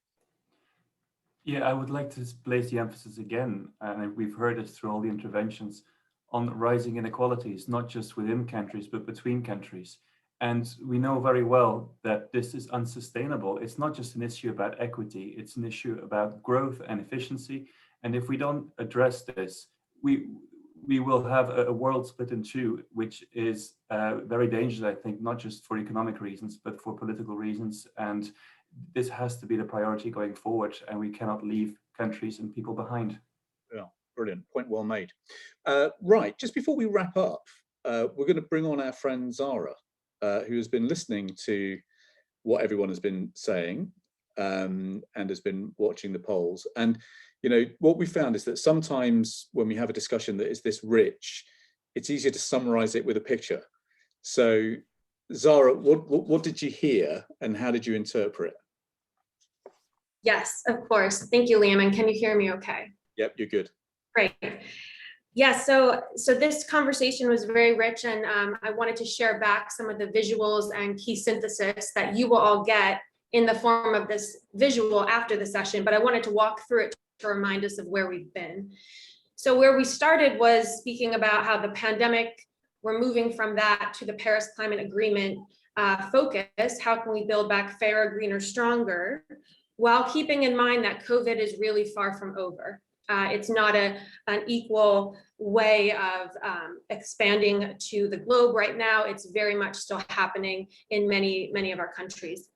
Yeah, I would like to place the emphasis again, and we've heard it through all the interventions, on rising inequalities, not just within countries, but between countries. And we know very well that this is unsustainable. It's not just an issue about equity, it's an issue about growth and efficiency. And if we don't address this, we will have a world split in two, which is very dangerous, I think, not just for economic reasons, but for political reasons. And this has to be the priority going forward, and we cannot leave countries and people behind. Yeah, brilliant. Point well made. Right, just before we wrap up, we're going to bring on our friend Zara, who has been listening to what everyone has been saying and has been watching the polls. And you know, what we found is that sometimes when we have a discussion that is this rich, it's easier to summarize it with a picture. So Zara, what did you hear and how did you interpret? Yes, of course. Thank you, Liam. And can you hear me okay? Yep, you're good. Great. Yeah, so this conversation was very rich, and I wanted to share back some of the visuals and key synthesis that you will all get in the form of this visual after the session, but I wanted to walk through it to remind us of where we've been. So where we started was speaking about how the pandemic, we're moving from that to the Paris Climate Agreement focus. How can we build back fairer, greener, stronger, while keeping in mind that COVID is really far from over. It's not an equal way of expanding to the globe right now. It's very much still happening in many of our countries.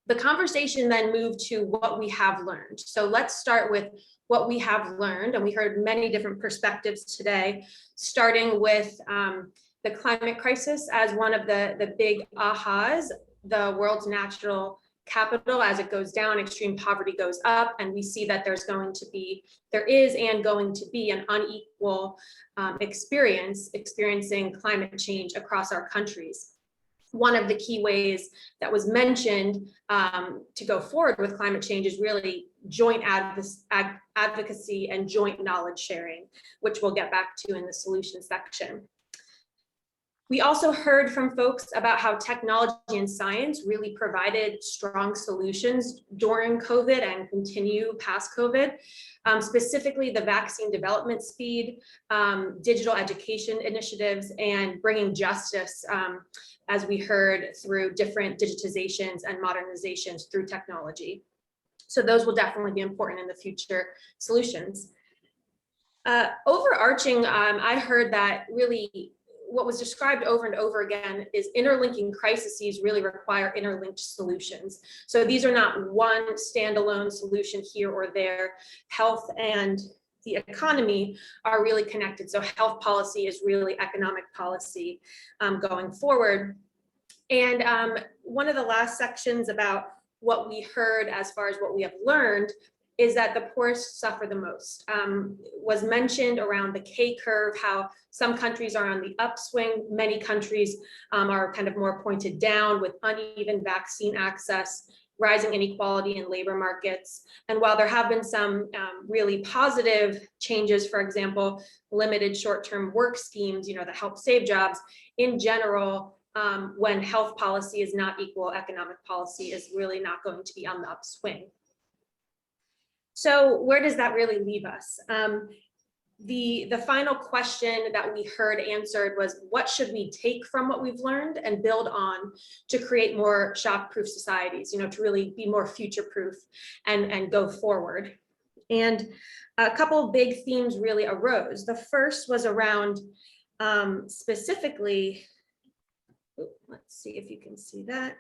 The conversation then moved to what we have learned. So let's start with what we have learned. And we heard many different perspectives today, starting with the climate crisis as one of the big ahas, the world's natural capital. As it goes down, extreme poverty goes up, and we see that there is going to be an unequal experiencing climate change across our countries. One of the key ways that was mentioned to go forward with climate change is really joint advocacy and joint knowledge sharing, which we'll get back to in the solution section. We also heard from folks about how technology and science really provided strong solutions during COVID and continue past COVID, specifically the vaccine development speed, digital education initiatives, and bringing justice, as we heard, through different digitizations and modernizations through technology. So those will definitely be important in the future solutions. Overarching, I heard that really what was described over and over again is interlinking crises really require interlinked solutions. So these are not one standalone solution here or there. Health and the economy are really connected. So health policy is really economic policy going forward. And one of the last sections about what we heard as far as what we have learned is that the poorest suffer the most. Was mentioned around the K curve, how some countries are on the upswing, many countries are kind of more pointed down with uneven vaccine access, rising inequality in labor markets. And while there have been some really positive changes, for example, limited short-term work schemes, that help save jobs, in general, when health policy is not equal, economic policy is really not going to be on the upswing. So where does that really leave us? The final question that we heard answered was, what should we take from what we've learned and build on to create more shock-proof societies, to really be more future-proof and go forward? And a couple of big themes really arose. The first was around specifically, let's see if you can see that.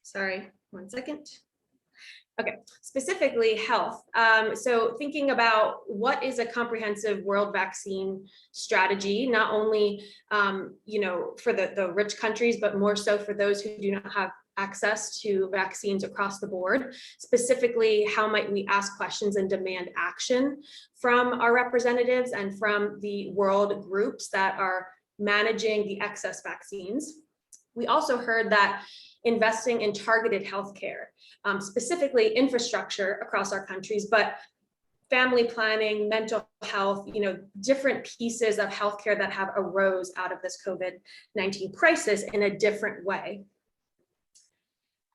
Sorry, 1 second. Okay, specifically health. So thinking about what is a comprehensive world vaccine strategy, not only for the rich countries, but more so for those who do not have access to vaccines across the board. Specifically, how might we ask questions and demand action from our representatives and from the world groups that are managing the excess vaccines? We also heard that investing in targeted healthcare, specifically infrastructure across our countries, but family planning, mental health, different pieces of healthcare that have arose out of this COVID-19 crisis in a different way.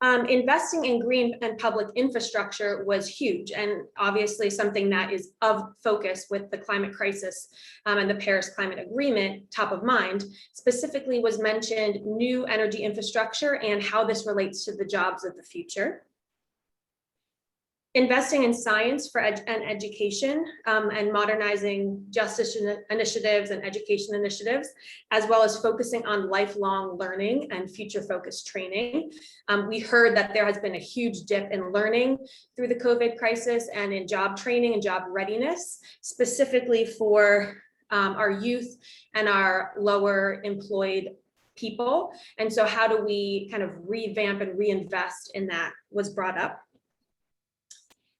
Investing in green and public infrastructure was huge, and obviously something that is of focus with the climate crisis and the Paris Climate Agreement top of mind. Specifically was mentioned new energy infrastructure and how this relates to the jobs of the future. Investing in science and education and modernizing justice initiatives and education initiatives, as well as focusing on lifelong learning and future-focused training. We heard that there has been a huge dip in learning through the COVID crisis and in job training and job readiness, specifically for our youth and our lower employed people. And so how do we kind of revamp and reinvest in that was brought up.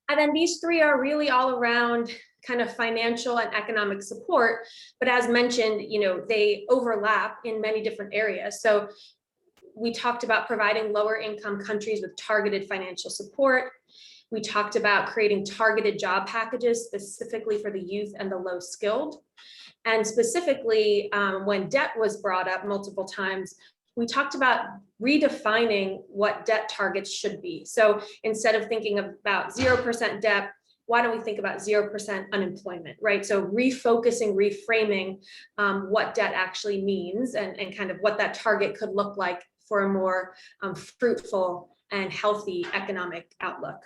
And then these three are really all around kind of financial and economic support. But as mentioned, they overlap in many different areas. So we talked about providing lower income countries with targeted financial support. We talked about creating targeted job packages specifically for the youth and the low skilled. And specifically, when debt was brought up multiple times, we talked about redefining what debt targets should be. So instead of thinking about 0% debt, why don't we think about 0% unemployment, right? So refocusing, reframing what debt actually means and kind of what that target could look like for a more fruitful and healthy economic outlook.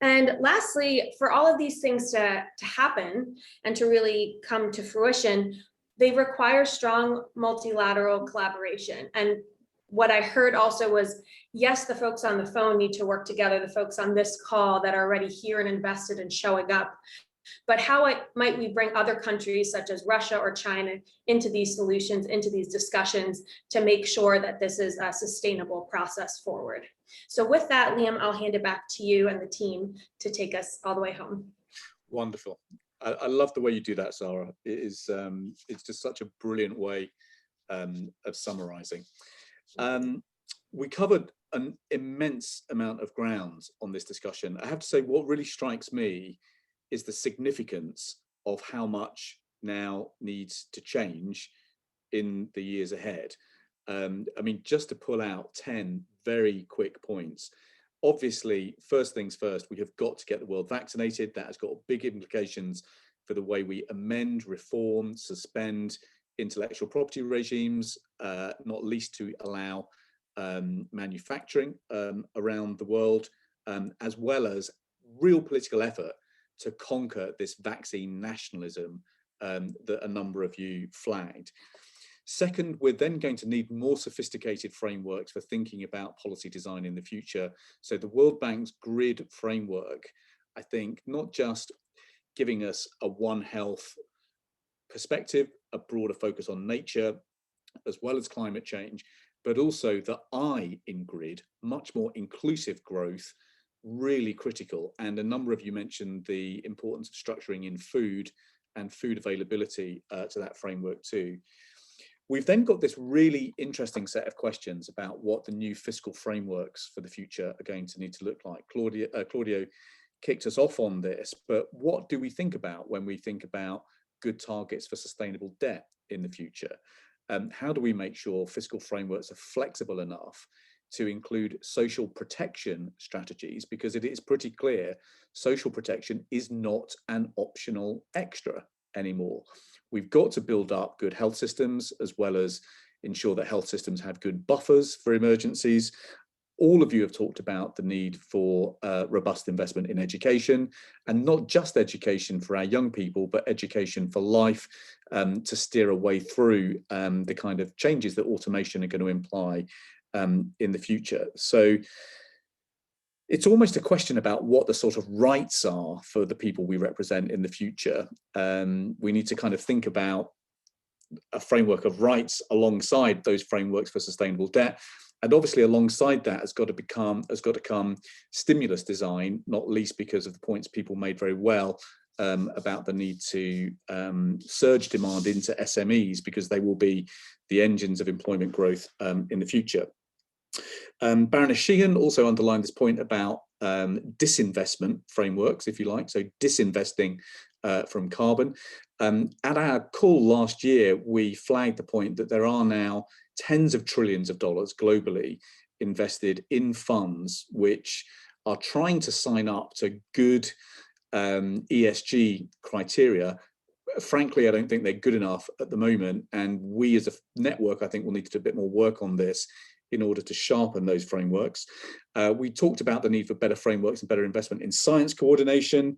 And lastly, for all of these things to happen and to really come to fruition, they require strong multilateral collaboration. And what I heard also was, yes, the folks on the phone need to work together, the folks on this call that are already here and invested and showing up, but how might we bring other countries such as Russia or China into these solutions, into these discussions to make sure that this is a sustainable process forward. So with that, Liam, I'll hand it back to you and the team to take us all the way home. Wonderful. I love the way you do that, Sarah. It's just such a brilliant way of summarizing. We covered an immense amount of ground on this discussion. I have to say, what really strikes me is the significance of how much now needs to change in the years ahead. I mean, just to pull out 10 very quick points. Obviously, first things first, we have got to get the world vaccinated. That has got big implications for the way we amend, reform, suspend intellectual property regimes, not least to allow manufacturing around the world, as well as real political effort to conquer this vaccine nationalism that a number of you flagged. Second, we're then going to need more sophisticated frameworks for thinking about policy design in the future. So the World Bank's grid framework, I think, not just giving us a One Health perspective, a broader focus on nature, as well as climate change, but also the I in grid, much more inclusive growth, really critical. And a number of you mentioned the importance of structuring in food and food availability to that framework too. We've then got this really interesting set of questions about what the new fiscal frameworks for the future are going to need to look like. Claudio kicked us off on this, but what do we think about when we think about good targets for sustainable debt in the future? How do we make sure fiscal frameworks are flexible enough to include social protection strategies? Because it is pretty clear social protection is not an optional extra anymore. We've got to build up good health systems, as well as ensure that health systems have good buffers for emergencies. All of you have talked about the need for robust investment in education, and not just education for our young people, but education for life, to steer a way through the kind of changes that automation are going to imply in the future. So it's almost a question about what the sort of rights are for the people we represent in the future. We need to kind of think about a framework of rights alongside those frameworks for sustainable debt. And obviously alongside that has got to come stimulus design, not least because of the points people made very well about the need to surge demand into SMEs, because they will be the engines of employment growth in the future. Baroness Sheehan also underlined this point about disinvestment frameworks, if you like, so disinvesting from carbon. At our call last year, we flagged the point that there are now tens of trillions of dollars globally invested in funds which are trying to sign up to good ESG criteria. Frankly, I don't think they're good enough at the moment, and we as a network, I think, will need to do a bit more work on this in order to sharpen those frameworks. We talked about the need for better frameworks and better investment in science coordination.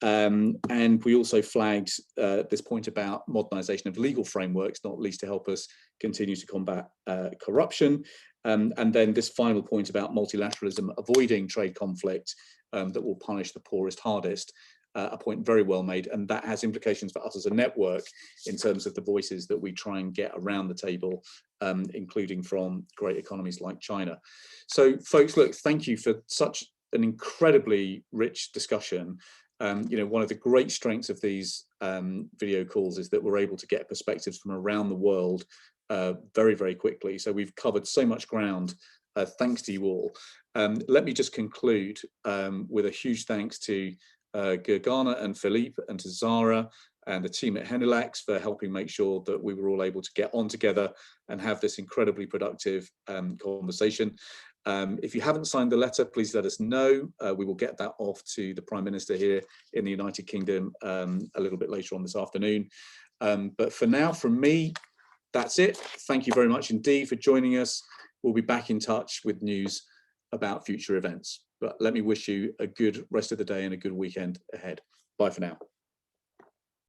And we also flagged this point about modernisation of legal frameworks, not least to help us continue to combat corruption. And then this final point about multilateralism, avoiding trade conflict that will punish the poorest hardest, a point very well made. And that has implications for us as a network in terms of the voices that we try and get around the table, including from great economies like China. So folks, look, thank you for such an incredibly rich discussion. You know, one of the great strengths of these video calls is that we're able to get perspectives from around the world very, very quickly. So we've covered so much ground, thanks to you all. Let me just conclude with a huge thanks to Gergana and Philippe, and to Zara and the team at Henelax for helping make sure that we were all able to get on together and have this incredibly productive conversation. If you haven't signed the letter, please let us know. We will get that off to the Prime Minister here in the United Kingdom a little bit later on this afternoon. But for now, from me, that's it. Thank you very much indeed for joining us. We'll be back in touch with news about future events. But let me wish you a good rest of the day and a good weekend ahead. Bye for now.